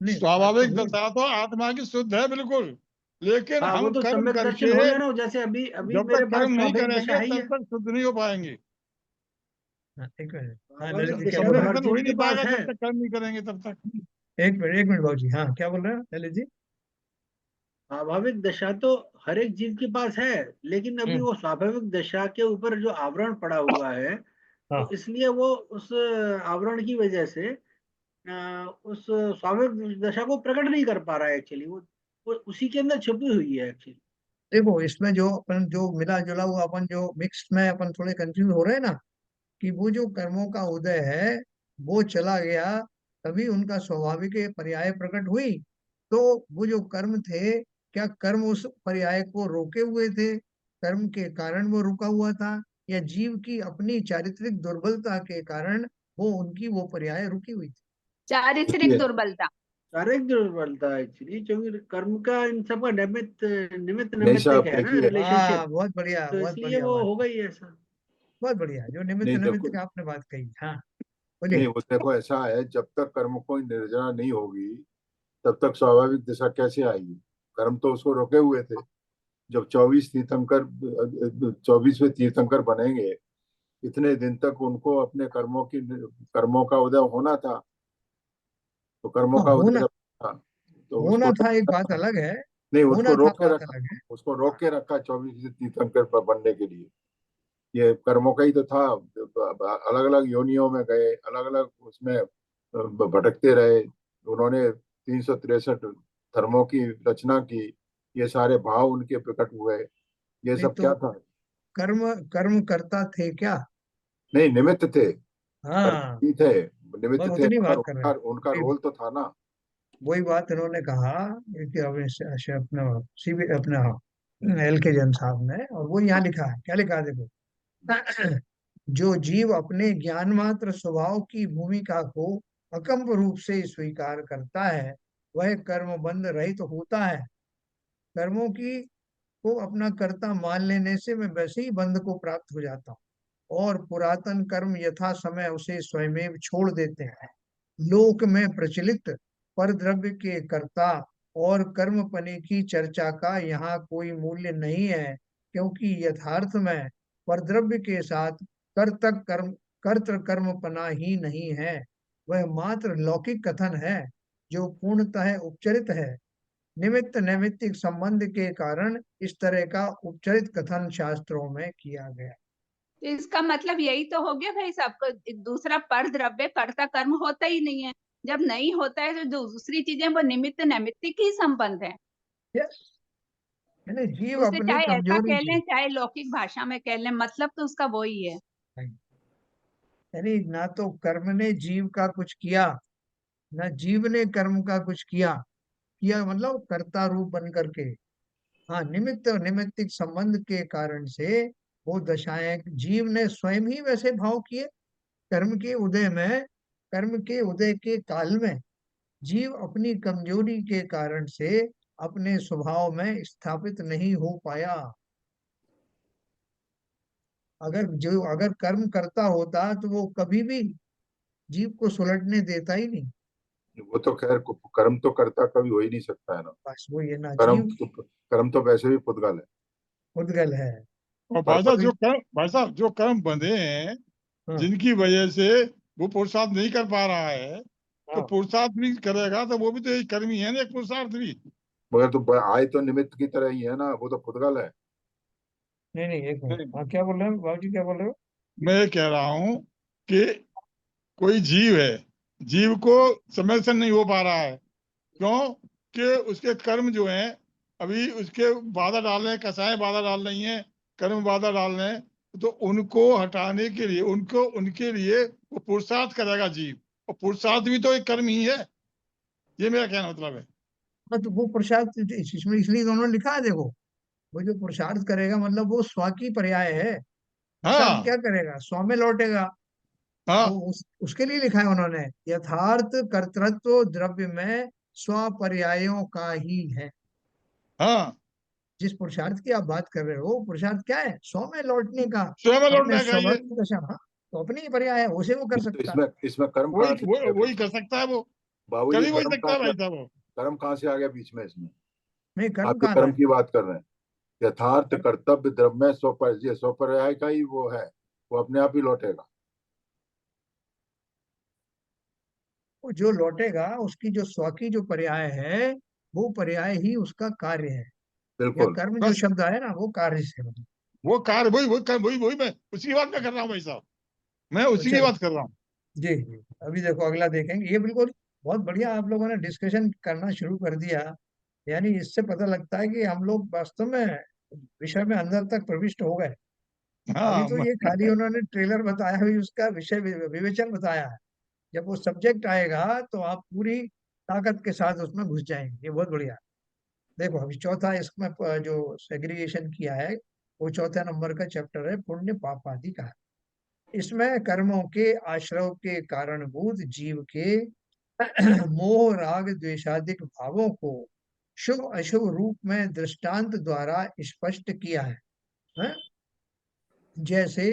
नहीं, बात तो स्वाभाविक हुई। दशा तो आत्मा की शुद्ध है बिल्कुल, लेकिन हाँ, वो हम तो कर्म सम्यक दर्शन करके हो गया ना, जैसे अभी अभी जब मेरे तक पास कर्म नहीं स्वाभाविक दशा करेंगे है ही तब है। तक शुद्ध नहीं हो पाएंगे। हाँ, एक मिनट। हाँ, ललित स्वाभाविक जी क्या दशा बोल तो रहे सम्यक हर दर्शन हो जीव ही के नहीं पास पाएगा है। जब तक कर्म नहीं करेंगे तब तक। हैं? एक मिनट बाबू जी, हाँ क्या बोल रहे हैं ललित जी? स्वाभाविक दशा तो हर एक जीव के पास है, लेकिन अभी हम्म। वो स्वाभाविक दशा के ऊपर जो आवरण पड़ा हुआ है, तो हाँ, इसलिए वो उस आवरण की वजह से उस स्वाभाविक दशा को प्रकट नहीं कर पा रहा है एक्चुअली। वो उसी के अंदर छुपी हुई है एक्चुअली। देखो इसमें जो अपन जो मिला जुला हुआ अपन जो मिक्स में अपन थोड़े कंफ्यूज हो रहे हैं ना, कि वो जो कर्मों का उदय है वो चला गया, तभी उनका स्वाभाविक पर्याय प्रकट हुई। तो वो जो कर्म थे, क्या कर्म उस पर्याय को रोके हुए थे? कर्म के कारण वो रुका हुआ था, या जीव की अपनी चारित्रिक दुर्बलता के कारण वो उनकी वो पर्याय रुकी हुई थी? चारित्रिक इसलिए दुर्बलता। डायरेक्ट जरूरत है एक्चुअली, क्योंकि कर्म का इन सब का निमित्त निमित्त नहीं निमित्त साहब, है ना, देखिए। हाँ, रिलेशनशिप। तो बहुत इसलिए बढ़िया वो बात। हो गई ऐसा। बहुत बढ़िया, जो निमित्त नहीं, निमित्त देखो। का आपने बात कही। हाँ, नहीं, बोलिए। वो देखो, ऐसा है, जब तक कर्म को निर्जरा नहीं होगी तब तक स्वाभाविक दिशा कैसे आएगी? कर्म तो उसको रोके हुए थे। जब 24वें तीर्थंकर बनेंगे, इतने दिन तक उनको अपने कर्मों का उदय होना था। तो कर्मों हाँ, का उदय होना जब था, तो उसको होना था, रोक एक के बात रखा। अलग है। नहीं, उसको होना था, रोक के बात रखा। अलग है। उसको रोक के रखा 24 तीर्थंकर पर बनने के लिए। ये कर्मों का ही तो था। अलग अलग योनियों में गए, अलग अलग उसमें भटकते रहे। उन्होंने 363 धर्मों की रचना की। ये सारे भाव उनके प्रकट हुए। ये नहीं सब तो क्या था? कर्म कर्म करता थे क्या? नहीं, निमित्त थे। करते हाँ, ही थे, निमित्त बस थे, उतनी मगर बात कर रहे उनका हैं। उनका रोल तो था ना। वही बात इन्होंने कहा कि अपना सीबी अपना एल के जैन साहब ने, और वो यहाँ लिखा है, क्या लिखा है देखो। जो जीव अपने ज्ञान मात्र स्वभाव की भूमिका को अकम्प रूप से स्वीकार करता है वह कर्म बंध रहित होता है। कर्मों की को अपना कर्ता मान लेने से मैं वैसे ही बंध को प्राप्त हो जाता हूँ, और पुरातन कर्म यथा समय उसे स्वयमेव छोड़ देते हैं। लोक में प्रचलित पर द्रव्य के कर्ता और कर्मपने की चर्चा का यहाँ कोई मूल्य नहीं है, क्योंकि यथार्थ में परद्रव्य के साथ कर्तक कर्म कर्तृ कर्मपना ही नहीं है। वह मात्र लौकिक कथन है जो पूर्णतः उपचरित है। निमित्त नैमित्तिक संबंध के कारण इस तरह का उपचरित कथन शास्त्रों में किया गया। तो इसका मतलब यही तो हो गया भाई, सबको एक दूसरा पर द्रव्य कर्ता कर्म होता ही नहीं है। जब नहीं होता है तो जो दूसरी चीजें वो निमित्त नैमित्तिक ही संबंध है। यस, यानी जीव उसे अपनी चाहे ऐसा कमजोरी कह से, लें चाहे लौकिक भाषा में कह लें, मतलब तो उसका वही है। यानी ना तो कर्म ने जीव का कुछ किया, ना जीव ने कर्म का कुछ किया। किया मतलब कर्ता रूप बन करके। हाँ, निमित्त और निमित्तिक संबंध के कारण से वो दशाएं जीव ने स्वयं ही वैसे भाव किए। कर्म के उदय में, कर्म के उदय के काल में जीव अपनी कमजोरी के कारण से अपने स्वभाव में स्थापित नहीं हो पाया। अगर कर्म करता होता तो वो कभी भी जीव को सुलटने देता ही नहीं। वो तो खैर कर्म तो करता कभी हो ही नहीं सकता है ना। बस वो ये ना, कर्म जीव तो कर्म तो वैसे भी पुद्गल है। उद्गल है। और पर कोई, भाई साहब जो कर्म बंधे हैं, हाँ जिनकी वजह से वो पुरुषार्थ नहीं कर पा रहा है, तो हाँ, पुरुषार्थ भी करेगा तो वो भी तो एक कर्म ही है ना, एक पुरुषार्थ भी। मगर तो आय तो निमित्त की तरह ही है ना, वो तो पुद्गल है। नहीं नहीं, एक मिनट, नहीं, हाँ क्या बोल रहे हैं बाबूजी, क्या बोल रहे हो? मैं ये कह रहा हूँ कि कोई जीव है, जीव को समय से नहीं हो पा रहा है, क्यों? कि उसके कर्म जो हैं, अभी उसके बाधा डाल रहे हैं, कसाएं बाधा डाल रही हैं, कर्म बाधा डाल रहे हैं, तो उनको हटाने के लिए, उनको उनके लिए वो पुरुषार्थ करेगा जीव, और पुरुषार्थ भी तो एक कर्म ही है। ये मेरा कहना मतलब है। हाँ, तो वो पुरुषार्थ इसमें इसलिए दोनों लिखा है, देखो। वो जो पुरुषार्थ करेगा मतलब वो स्व की पर्याय है। पुरुषार्थ हाँ क्या करेगा? स्व में लौटेगा। वो हाँ उसके लिए लिखा है उन्होंने, यथार्थ कर्तृत्व द्रव्य में स्व पर्यायों का ही है। हाँ, जिस पुरुषार्थ की आप बात कर रहे हो, पुरुषार्थ क्या है? स्व में लौटने का। स्वयं में अपने लौटना चाहिए। स्वभाव की दशा, हाँ, तो अपनी ही पर्याय है, उसे वो कर तो सकता है। इसमें कर्म कहाँ से आ गया वही बीच कर में? सकता है वो, कर बाबूजी ही वही कर्म सकता कहाँ है से, भाई साहब वो। कर्म कहाँ से आ गया बीच में इसमें? नहीं, कर्म आप जो कहाँ कर्म लाए? की बात कर रहे हैं, यथार्थ कर्म, कर्तव्य द्रव्य स्वपर, ये स्वपर्याय का ही वो है, वो अपने आप ही लौटेगा। वो जो लौटेगा उसकी जो स्व की जो पर्याय है, वो पर्याय ही उसका कार्य है। या बिल्कुल। कर्म जो बस शब्द है ना, वो कार्य से मतलब। वो कार्य, वही मैं उसी की बात मैं कर रहा हूँ भाई साहब, मैं तो उसी की चलो, बात कर रहा हूँ। जी जी, अभी देखो अगला देखेंगे। ये बिल्कुल बहुत बढ़िया, आप लोगों ने डिस्कशन करना शुरू कर दिया। यानी इससे पता लगता है कि हम लोग वास्तव में विषय में अंदर तक प्रविष्ट हो गए। अभी हाँ तो ये खाली उन्होंने ट्रेलर बताया, अभी उसका विषय विवेचन बताया है। जब वो सब्जेक्ट आएगा तो आप पूरी ताकत के साथ उसमें घुस जाएंगे। ये बहुत बढ़िया। देखो अभी चौथा इसमें जो सेग्रीगेशन किया है, वो चौथा नंबर का चैप्टर है, पुण्य पाप आदि का। इसमें कर्मों के आश्रव के कारणभूत जीव के मोह राग द्वेषादिक भावों को शुभ अशुभ रूप में दृष्टांत द्वारा स्पष्ट किया है? जैसे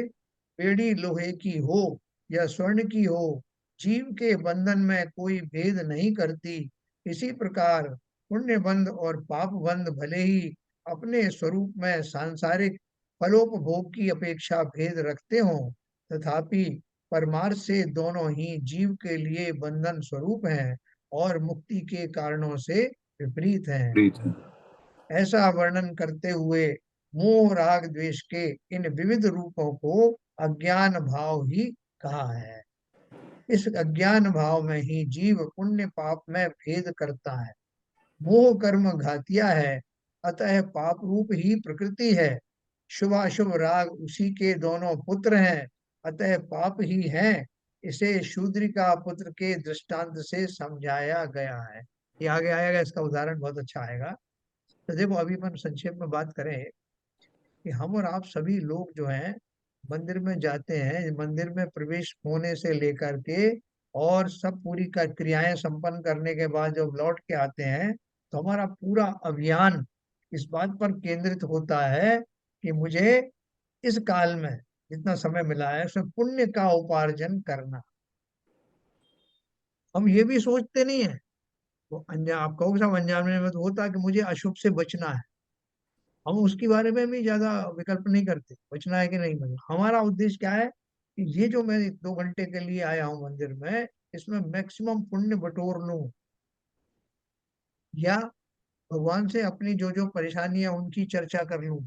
बेड़ी लोहे की हो या स्वर्ण की हो, जीव के बंधन में कोई भेद नहीं करती। इसी प्रकार पुण्य बंध और पाप बंध भले ही अपने स्वरूप में सांसारिक फलोपभोग की अपेक्षा भेद रखते हों, तथापि परमार्थ से दोनों ही जीव के लिए बंधन स्वरूप हैं और मुक्ति के कारणों से विपरीत हैं। प्रीत है। ऐसा वर्णन करते हुए मोह राग द्वेष के इन विविध रूपों को अज्ञान भाव ही कहा है। इस अज्ञान भाव में ही जीव पुण्य पाप में भेद करता है। मोह कर्म घातिया है, अतः पाप रूप ही प्रकृति है। शुभाशुभ राग उसी के दोनों पुत्र हैं, अतः पाप ही हैं। इसे शूद्र का पुत्र के दृष्टांत से समझाया गया है। ये आगे आएगा, इसका उदाहरण बहुत अच्छा आएगा। तो देखो अभी अपन संक्षेप में बात करें कि हम और आप सभी लोग जो हैं मंदिर में जाते हैं, मंदिर में प्रवेश होने से लेकर के और सब पूरी का क्रियाएं संपन्न करने के बाद जब लौट के आते हैं, तो हमारा पूरा अभियान इस बात पर केंद्रित होता है कि मुझे इस काल में जितना समय मिला है उसमें पुण्य का उपार्जन करना। हम ये भी सोचते नहीं है, वो अनजान, आप कहोगे साहब अनजाने में तो होता है कि मुझे अशुभ से बचना है। हम उसके बारे में भी ज्यादा विकल्प नहीं करते, बचना है कि नहीं बचना। हमारा उद्देश्य क्या है कि ये जो मैं 2 घंटे के लिए आया हूँ मंदिर में, इसमें मैक्सिमम पुण्य बटोर लूं, या भगवान से अपनी जो जो परेशानी है उनकी चर्चा कर लूं,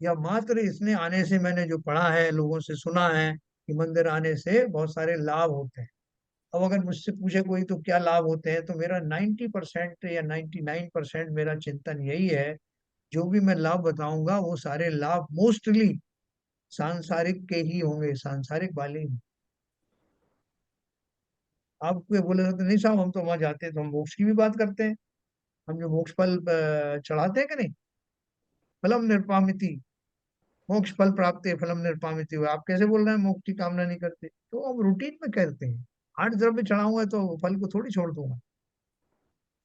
या मात्र इसने आने से मैंने जो पढ़ा है, लोगों से सुना है कि मंदिर आने से बहुत सारे लाभ होते हैं, अब अगर मुझसे पूछे कोई तो क्या लाभ होते हैं, तो मेरा 90% या 99% मेरा चिंतन यही है, जो भी मैं लाभ बताऊंगा वो सारे लाभ मोस्टली सांसारिक के ही होंगे, सांसारिक वाले ही। आप कोई बोले तो नहीं साहब हम तो वहां जाते हैं तो हम मोक्ष की भी बात करते हैं, हम जो मोक्ष फल चढ़ाते हैं कि नहीं, फलम निर्पामिति, मोक्ष फल प्राप्त फलम निर्पामिति हुआ, आप कैसे बोल रहे हैं मोक्ष की कामना नहीं करते? तो हम रूटीन में कहते हैं, 8 द्रव्य चढ़ाऊंगा तो फल को थोड़ी छोड़ दूंगा।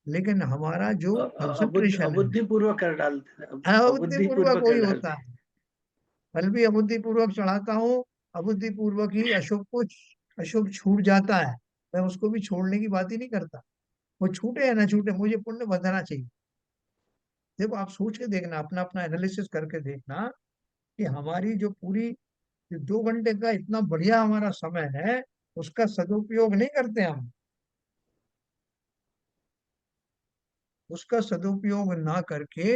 लेकिन हमारा जो कंसंट्रेशन है, अबुद्धि पूर्वक कर डालते हैं, अबुद्धि अबुद्धि पूर्वक पूर्वक वही कर होता डालते है, फल भी अबुद्धि पूर्वक चढ़ाता हूँ, अबुद्धि पूर्वक ही अशुभ छूट जाता है। मैं उसको भी छोड़ने की बात ही नहीं करता, वो छूटे या ना छूटे, मुझे पुण्य बंधना चाहिए। देखो आप सोच के देखना, अपना अपना एनालिसिस करके देखना कि हमारी जो पूरी जो 2 घंटे का इतना बढ़िया हमारा समय है, उसका सदुपयोग नहीं करते हम। उसका सदुपयोग ना करके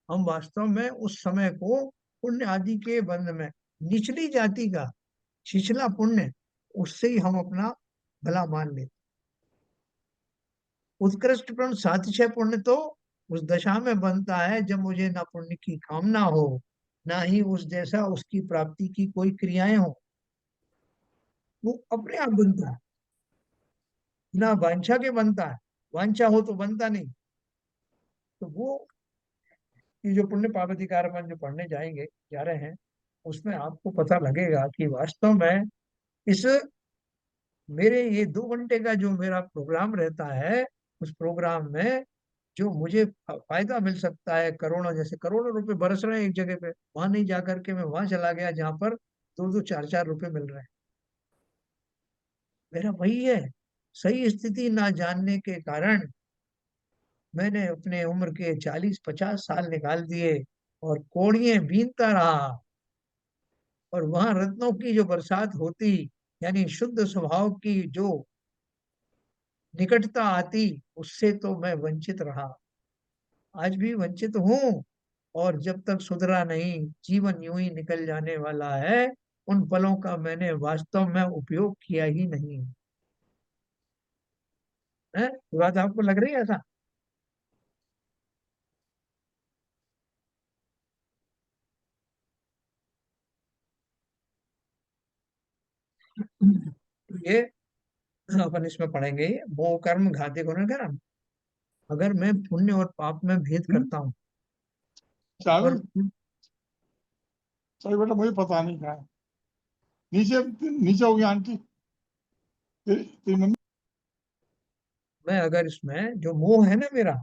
हम वास्तव में उस समय को पुण्य आदि के बंध में, निचली जाति का छिछला पुण्य, उससे ही हम अपना भला मान लेते। उत्कृष्ट पुण्य सातिशय पुण्य तो उस दशा में बनता है जब मुझे ना पुण्य की कामना हो, ना ही उस जैसा उसकी प्राप्ति की कोई क्रियाएं हो, वो अपने आप बनता है, ना वांछा के बनता है, वांछा हो तो बनता नहीं। तो वो ये जो पुण्य पाप अधिकार अपन जो पढ़ने जाएंगे जा रहे हैं, उसमें आपको पता लगेगा कि वास्तव में इस मेरे ये 2 घंटे का जो मेरा प्रोग्राम रहता है, उस प्रोग्राम में जो मुझे फायदा मिल सकता है, करोड़ों, जैसे करोड़ों रुपए बरस रहे हैं एक जगह पे, वहां नहीं जा करके मैं वहां चला गया जहां पर 2-2 4-4 रुपए मिल रहे हैं। मेरा वही है, सही स्थिति ना जानने के कारण मैंने अपने उम्र के 40-50 साल निकाल दिए और कोड़िए बीनता रहा, और वहां रत्नों की जो बरसात होती, यानी शुद्ध स्वभाव की जो निकटता आती, उससे तो मैं वंचित रहा, आज भी वंचित हूँ। और जब तक सुधरा नहीं, जीवन यूं ही निकल जाने वाला है, उन पलों का मैंने वास्तव में उपयोग किया ही नहीं है। ये बात आपको लग रही है ऐसा? ये अपन इसमें पढ़ेंगे, वो कर्म घातिक होने का ना, अगर मैं पुण्य और पाप में भेद करता हूँ चाबी। और सही बेटा मुझे पता नहीं कहा है। नीचे नीचे हो गया आंटी, तेरी मम्मी। मैं अगर इसमें जो मोह है ना मेरा,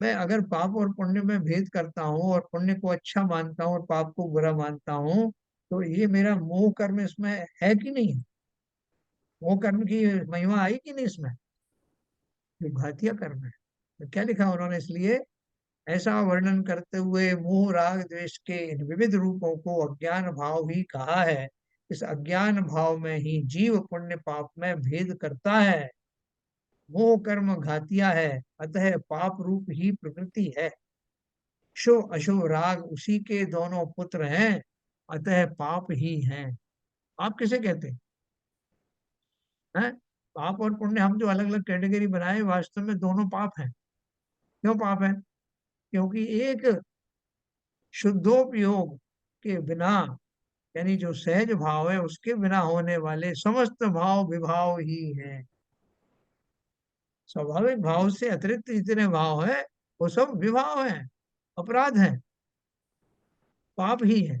मैं अगर पाप और पुण्य में भेद करता हूँ और पुण्य को अच्छा मानता हूँ और पाप को बुरा मानता हूँ, तो ये मेरा मोह कर्म इसमें है कि नहीं है? मोह कर्म की महिमा आई कि नहीं इसमें? ये घातिया कर्म है। तो क्या लिखा उन्होंने, इसलिए ऐसा वर्णन करते हुए मोह राग द्वेष के इन विविध रूपों को अज्ञान भाव ही कहा है। इस अज्ञान भाव में ही जीव पुण्य पाप में भेद करता है। मोह कर्म घातिया है, अतः पाप रूप ही प्रकृति है। शो अशो राग उसी के दोनों पुत्र हैं, अतः पाप ही हैं। आप किसे कहते हैं? पाप और पुण्य हम जो अलग अलग कैटेगरी बनाए, वास्तव में दोनों पाप हैं। क्यों पाप है? क्योंकि एक शुद्धोपयोग के बिना, यानी जो सहज भाव है उसके बिना होने वाले समस्त भाव विभाव ही हैं। स्वाभाविक भाव से अतिरिक्त जितने भाव है वो सब विभाव हैं, अपराध हैं, पाप ही है।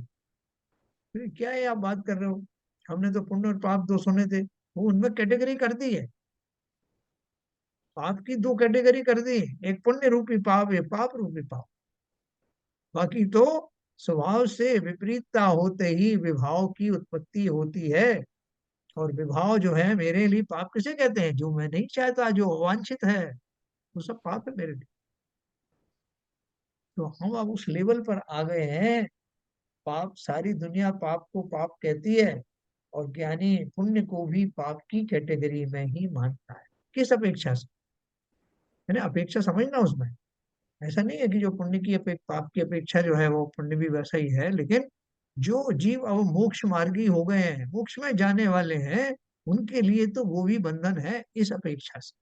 फिर क्या है आप बात कर रहे हो? हमने तो पुण्य और पाप दो सुने थे, वो उनमें कैटेगरी कर दी है। पाप की 2 कैटेगरी कर दी, एक पुण्य रूपी पाप, एक पाप रूपी पाप। बाकी तो स्वभाव से विपरीतता होते ही विभाव की उत्पत्ति होती है। और विभाव जो है मेरे लिए पाप किसे कहते हैं? जो मैं नहीं चाहता, जो अवांछित है, वो सब पाप है मेरे लिए। तो हम अब उस लेवल पर आ गए हैं, पाप, सारी दुनिया पाप को पाप कहती है, और ज्ञानी पुण्य को भी पाप की कैटेगरी में ही मानता है। किस अपेक्षा से? है ना, अपेक्षा समझना उसमें। ऐसा नहीं है कि जो पुण्य की अपेक्षा, पाप की अपेक्षा जो है वो पुण्य भी वैसा ही है, लेकिन जो जीव अब मोक्ष मार्गी हो गए हैं, मोक्ष में जाने वाले हैं, उनके लिए तो वो भी बंधन है इस अपेक्षा से।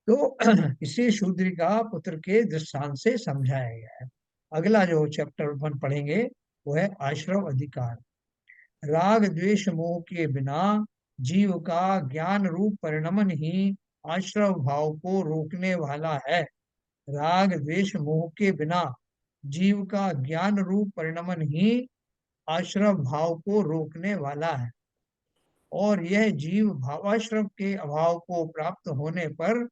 तो इसे शूद्र का पुत्र के दृष्टांत से समझाया गया है। अगला जो चैप्टर 1 पढ़ेंगे वो है आश्रव अधिकार। राग द्वेष मोह के बिना जीव का ज्ञान रूप परिणमन ही आश्रव भाव को रोकने वाला है। राग द्वेष मोह के बिना जीव का ज्ञान रूप परिणमन ही आश्रव भाव को रोकने वाला है, और यह जीव भावाश्रव के अभाव को प्राप्त होने पर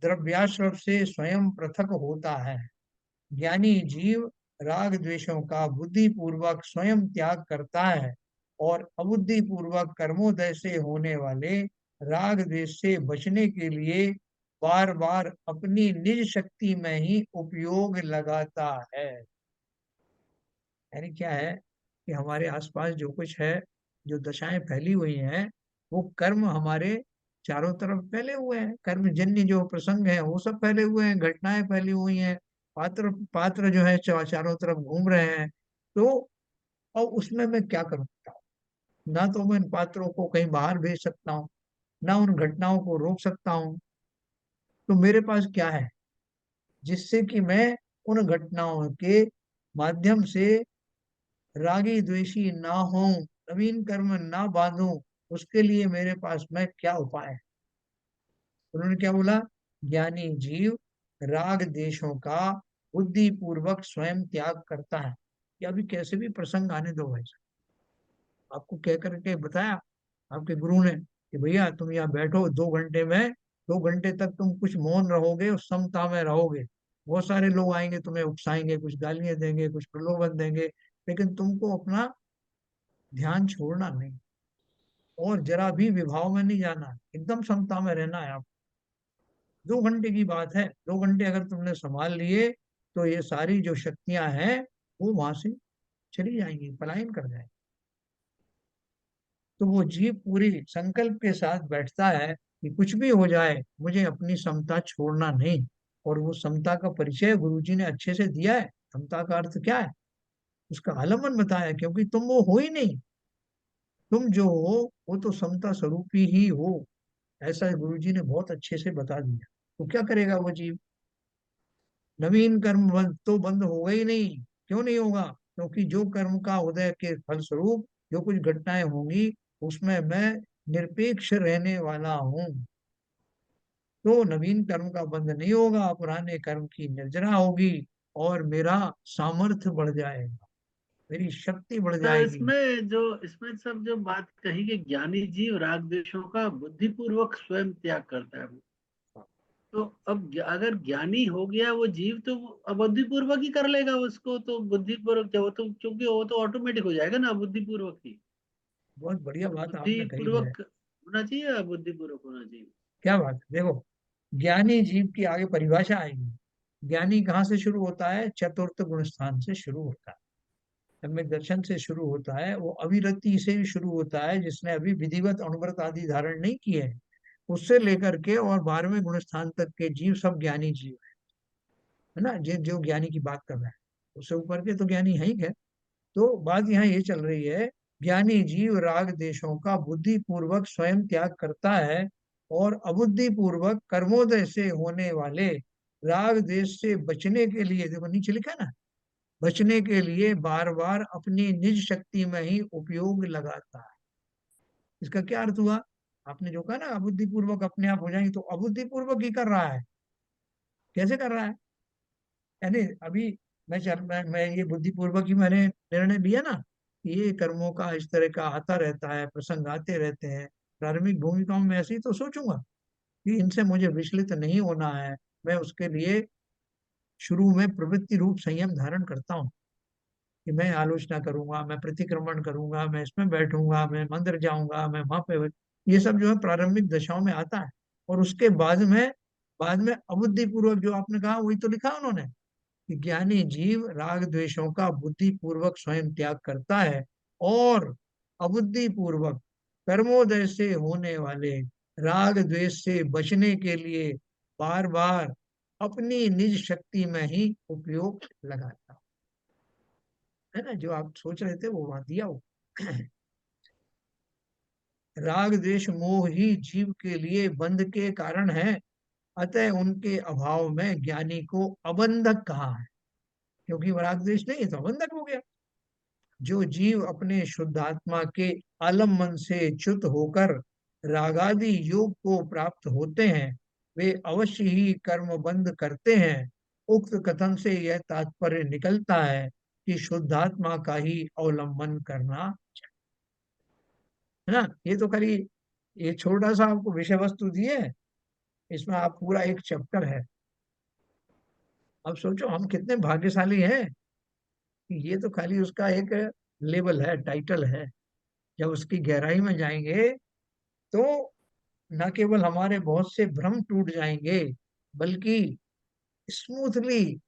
द्रव्याश्रव से स्वयं पृथक होता है। ज्ञानी जीव राग द्वेषों का बुद्धि पूर्वक स्वयं त्याग करता है और अबुद्धि पूर्वक कर्मोदय से होने वाले राग द्वेष से बचने के लिए बार बार अपनी निज शक्ति में ही उपयोग लगाता है। यानी क्या है कि हमारे आसपास जो कुछ है, जो दशाएं फैली हुई हैं, वो कर्म हमारे चारों तरफ फैले हुए हैं। कर्म जन्य जो प्रसंग है वो सब फैले हुए हैं, घटनाएं फैली हुई हैं, पात्र पात्र जो है चारों तरफ घूम रहे हैं। तो अब उसमें मैं क्या कर सकता हूँ? ना तो मैं इन पात्रों को कहीं बाहर भेज सकता हूँ, ना उन घटनाओं को रोक सकता हूँ। तो मेरे पास क्या है जिससे कि मैं उन घटनाओं के माध्यम से रागी द्वेषी ना हो, नवीन कर्म ना बांधूं? उसके लिए मेरे पास में क्या उपाय है? उन्होंने क्या बोला? ज्ञानी जीव राग देशों का बुद्धि पूर्वक स्वयं त्याग करता है। या अभी कैसे भी प्रसंग आने दो भाई साहब, आपको कह करके बताया आपके गुरु ने कि भैया तुम यहाँ बैठो 2 घंटे में, 2 घंटे तक तुम कुछ मौन रहोगे और समता में रहोगे। बहुत सारे लोग आएंगे तुम्हें उकसाएंगे, कुछ गालियां देंगे, कुछ प्रलोभन देंगे, लेकिन तुमको अपना ध्यान छोड़ना नहीं और जरा भी विभाव में नहीं जाना, एकदम समता में रहना है। आप 2 घंटे की बात है, 2 घंटे अगर तुमने संभाल लिए तो ये सारी जो शक्तियां हैं वो वहां से चली जाएंगी, पलायन कर जाएंगी। तो वो जीव पूरी संकल्प के साथ बैठता है कि कुछ भी हो जाए मुझे अपनी समता छोड़ना नहीं। और वो समता का परिचय गुरुजी ने अच्छे से दिया है। समता का अर्थ क्या है उसका आलम्बन बताया, क्योंकि तुम वो हो ही नहीं। तुम जो हो वो तो समता स्वरूपी ही हो, ऐसा गुरुजी ने बहुत अच्छे से बता दिया। तो क्या करेगा वो जीव? नवीन कर्म बंद तो बंद होगा ही नहीं। क्यों नहीं होगा? क्योंकि जो कर्म का उदय के फलस्वरूप जो कुछ घटनाएं होंगी उसमें मैं निरपेक्ष रहने वाला हूँ। तो नवीन कर्म का बंध नहीं होगा, पुराने कर्म की निर्जरा होगी और मेरा सामर्थ्य बढ़ जाएगा, मेरी शक्ति बढ़ तो जाएगी। इसमें सब जो बात कही कि ज्ञानी जीव राग द्वेषों का बुद्धिपूर्वक स्वयं त्याग करता है, तो अब अगर ज्ञानी हो गया वो जीव तो बुद्धिपूर्वक ही कर लेगा उसको, तो बुद्धिपूर्वक वो तो क्योंकि वो तो ऑटोमेटिक हो जाएगा ना बुद्धिपूर्वक ही। बहुत बढ़िया तो बात आपने कही है। बुद्धिपूर्वक होना चाहिए या बुद्धिपूर्वक होना चाहिए? क्या बात है, देखो ज्ञानी जीव की आगे परिभाषा आएगी। ज्ञानी कहाँ से शुरू होता है? चतुर्थ गुण स्थान से शुरू होता है, सम्यक दर्शन से शुरू होता है। वो अविरति से भी शुरू होता है, जिसने अभी विधिवत अणुव्रत आदि धारण नहीं किए हैं, उससे लेकर के और 12वें गुण स्थान तक के जीव सब ज्ञानी जीव है ना। जो ज्ञानी की बात कर रहा है, उससे ऊपर के तो ज्ञानी है ही है। तो बात यहाँ ये चल रही है, ज्ञानी जीव राग देशों का बुद्धि पूर्वक स्वयं त्याग करता है और अबुद्धि पूर्वक कर्मोदय से होने वाले राग देश से बचने के लिए, देखो नीचे लिखा है ना, बचने के लिए बार बार अपनी निज शक्ति में ही उपयोग लगाता है। इसका क्या अर्थ हुआ? आपने जो कहा ना अबुद्धि पूर्वक अपने आप हो जाएंगे, तो अबुद्धि पूर्वक ही कर रहा है। कैसे कर रहा है? यानी अभी मैं ये बुद्धिपूर्वक ही मैंने निर्णय लिया ना कि ये कर्मों का इस तरह का आता रहता है, प्रसंग आते रहते हैं। प्रारंभिक भूमिकाओं में ऐसे ही तो सोचूंगा कि इनसे मुझे विचलित नहीं होना है। मैं उसके लिए शुरू में प्रवृत्ति रूप संयम धारण करता हूँ कि मैं आलोचना करूंगा, मैं प्रतिक्रमण करूंगा, मैं इसमें बैठूंगा, मैं मंदिर जाऊंगा, मैं वहां पे, ये सब जो है प्रारंभिक दशाओं में आता है। और उसके बाद में अबुद्धि पूर्वक जो आपने कहा वही तो लिखा उन्होंने कि ज्ञानी जीव राग द्वेषों का बुद्धि पूर्वक स्वयं त्याग करता है और अबुद्धि पूर्वक कर्मोदय से होने वाले राग द्वेष से बचने के लिए बार बार अपनी निज शक्ति में ही उपयोग लगाता है ना। जो आप सोच रहे थे वो वहां दिया हो। राग द्वेष मोह ही जीव के लिए बंध के कारण है, अतः उनके अभाव में ज्ञानी को अबंधक कहा है। क्योंकि वो राग द्वेष नहीं है तो अबंधक हो गया। जो जीव अपने शुद्धात्मा के आलम्बन से च्युत होकर रागादि योग को प्राप्त होते हैं, वे अवश्य ही कर्म बंद करते हैं। उक्त कथन से यह तात्पर्य निकलता है कि शुद्धात्मा का ही अवलंबन करना है ना। ये तो खाली ये छोटा सा आपको विषय वस्तु दिए, इसमें आप पूरा एक चैप्टर है। अब सोचो हम कितने भाग्यशाली हैं कि ये तो खाली उसका एक लेवल है, टाइटल है। जब उसकी गहराई में जाएंगे तो न केवल हमारे बहुत से भ्रम टूट जाएंगे, बल्कि स्मूथली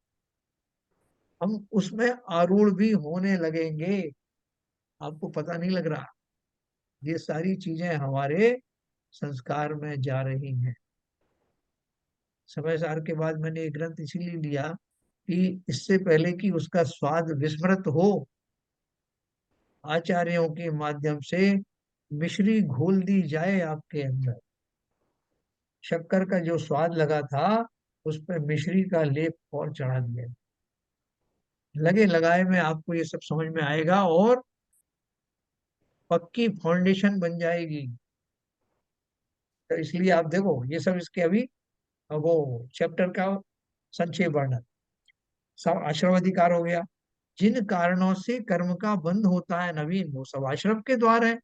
हम उसमें आरूढ़ भी होने लगेंगे। आपको पता नहीं लग रहा, ये सारी चीजें हमारे संस्कार में जा रही हैं। समय सार के बाद मैंने ये ग्रंथ इसीलिए लिया कि इससे पहले कि उसका स्वाद विस्मृत हो, आचार्यों के माध्यम से मिश्री घोल दी जाए आपके अंदर। शक्कर का जो स्वाद लगा था उस पर मिश्री का लेप और चढ़ा दिया। लगे लगाए में आपको ये सब समझ में आएगा और पक्की फाउंडेशन बन जाएगी। तो इसलिए आप देखो ये सब इसके अभी वो चैप्टर का संक्षेप वर्णन। सब आश्रम अधिकार हो गया। जिन कारणों से कर्म का बंध होता है नवीन, वो सब आश्रम के द्वार है।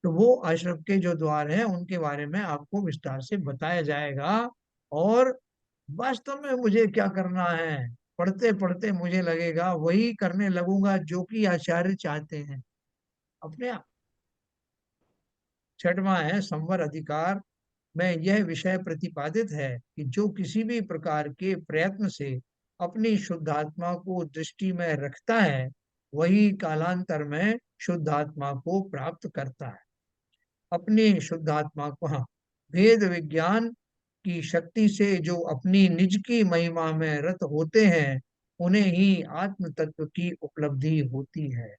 तो वो आश्रम के जो द्वार हैं उनके बारे में आपको विस्तार से बताया जाएगा। और वास्तव में मुझे क्या करना है, पढ़ते पढ़ते मुझे लगेगा वही करने लगूंगा जो कि आचार्य चाहते हैं अपने आप। छठवां है संवर अधिकार में यह विषय प्रतिपादित है कि जो किसी भी प्रकार के प्रयत्न से अपनी शुद्धात्मा को दृष्टि में रखता है, वही कालांतर में शुद्धात्मा को प्राप्त करता है। अपनी शुद्धात्मा को, हाँ, वेद विज्ञान की शक्ति से जो अपनी निज की महिमा में रत होते हैं, उन्हें ही आत्म तत्व की उपलब्धि होती है।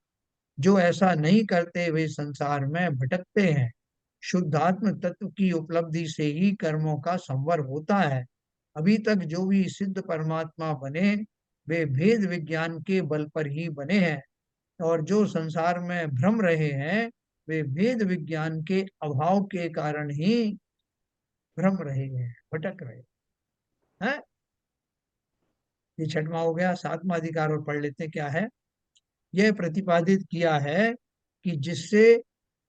जो ऐसा नहीं करते वे संसार में भटकते हैं। शुद्धात्म तत्व की उपलब्धि से ही कर्मों का संवर होता है। अभी तक जो भी सिद्ध परमात्मा बने, वे भेद विज्ञान के बल पर ही बने हैं। और जो संसार में भ्रम रहे हैं, वे भेद विज्ञान के अभाव के कारण ही भ्रम रहे हैं, भटक रहे हैं। ये छठवां हो गया। सातवां अधिकार और पढ़ लेते हैं क्या है। यह प्रतिपादित किया है कि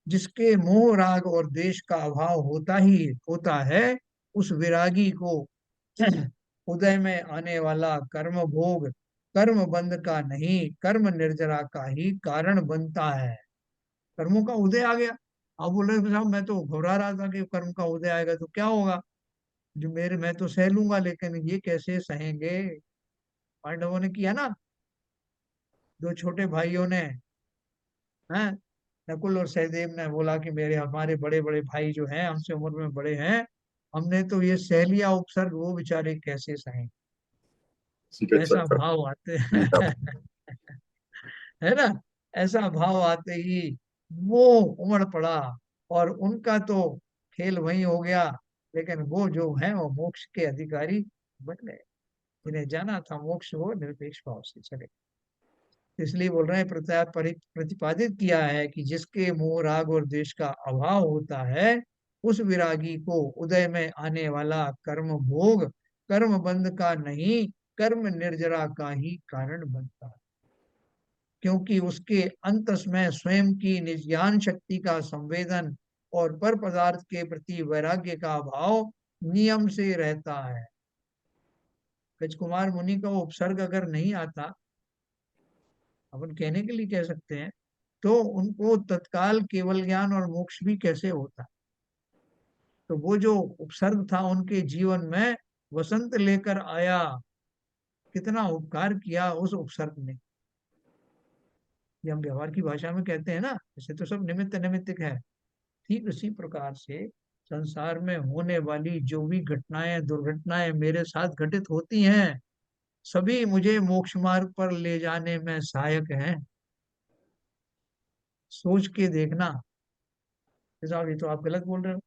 जिसके मोह राग और द्वेष का अभाव होता है, उस विरागी को उदय में आने वाला कर्म भोग कर्म बंध का नहीं, कर्म निर्जरा का ही कारण बनता है। कर्मों का उदय आ गया। अब बोल रहे साहब मैं तो घबरा रहा था कि कर्म का उदय आएगा तो क्या होगा, जो मेरे मैं तो सह लूंगा, लेकिन ये कैसे सहेंगे। पांडवों ने किया ना, दो छोटे भाइयों ने, हैं, नकुल और सहदेव ने बोला कि मेरे हमारे बड़े बड़े भाई जो हैं हमसे उम्र में बड़े हैं, हमने तो ये सह लिया उपसर्ग, वो बेचारे कैसे सहें। इसी के ऐसा चक्कर भाव आते गीता है ना। ऐसा भाव आते ही वो उमड़ पड़ा और उनका तो खेल वही हो गया। लेकिन वो जो है वो मोक्ष के अधिकारी बन गए। जिन्हें जाना था मोक्ष, वो निरपेक्ष भाव से चले। इसलिए बोल रहे हैं प्रतिपादित किया है कि जिसके मोह राग और द्वेष का अभाव होता है, उस विरागी को उदय में आने वाला कर्म भोग कर्म बंध का नहीं, कर्म निर्जरा का ही कारण बनता है। क्योंकि उसके अंतस में स्वयं की निज ज्ञान शक्ति का संवेदन और पर पदार्थ के प्रति वैराग्य का भाव नियम से रहता है। राजकुमार मुनि का उपसर्ग अगर नहीं आता, अपन कहने के लिए कह सकते हैं, तो उनको तत्काल केवल ज्ञान और मोक्ष भी कैसे होता। तो वो जो उपसर्ग था उनके जीवन में वसंत लेकर आया। कितना उपकार किया उस उपसर्ग ने। ये हम व्यवहार की भाषा में कहते हैं ना, ऐसे तो सब निमित्त निमित्तिक है। ठीक उसी प्रकार से संसार में होने वाली जो भी घटनाएं दुर्घटनाएं मेरे साथ घटित होती हैं, सभी मुझे मोक्ष मार्ग पर ले जाने में सहायक हैं। सोच के देखना, कि साहब ये तो आप गलत बोल रहे हो,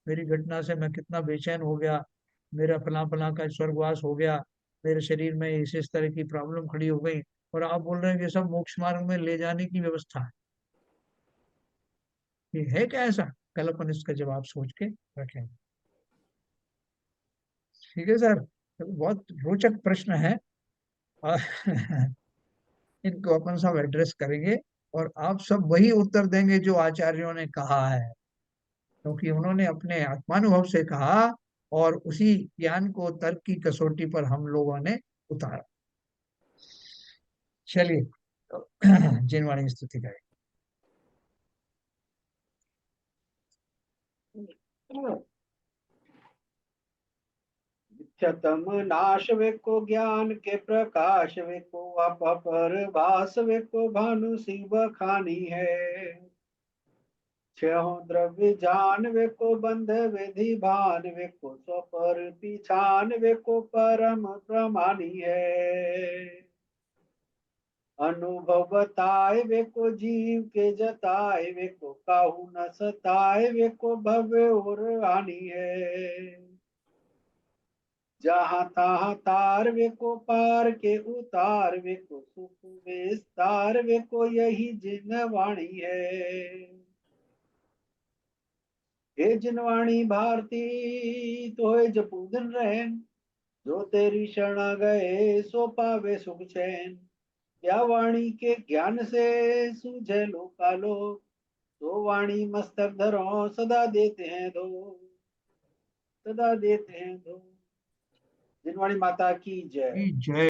मेरी घटना से मैं कितना बेचैन हो गया, मेरा फला फला का स्वर्गवास हो गया, मेरे शरीर में इस तरह की प्रॉब्लम खड़ी हो गई, और आप बोल रहे हैं कि सब मोक्ष मार्ग में ले जाने की व्यवस्था है। ये है क्या ऐसा? कल अपन इसका जवाब सोच के रखें। ठीक है सर, तो बहुत रोचक प्रश्न है और इनको अपन सब एड्रेस करेंगे, और आप सब वही उत्तर देंगे जो आचार्यों ने कहा है, क्योंकि उन्होंने अपने आत्मानुभव से कहा और उसी ज्ञान को तर्क की कसौटी पर हम लोगों ने उतारा। चलिए, तो जिनवाणी स्तुति करें। नित्यतम नाश वे को ज्ञान के प्रकाश वे को अपर भास वे को भानु शिव खानी है। छहो द्रव्य जान वे को बंध विधि भान वे को स्वपर पिछान वे को परम प्रमाणी है। अनुभव बताए वे को जीव के जताए वे को काहू न सताए वे को भव्य और हानि है। जहाँ तहाँ तार वे को पार के उतार वे को सुख विस्तार वे को यही जिनवाणी है। हे जिनवाणी भारती तोय जपूदन रहन, जो तेरी शरण गए सो पावे सुख चैन। क्या वाणी के ज्ञान से सूझे लोकालो, तो वाणी मस्तक धरो सदा देते हैं दो, सदा देते हैं दो। जिनवाणी माता की जय। जय।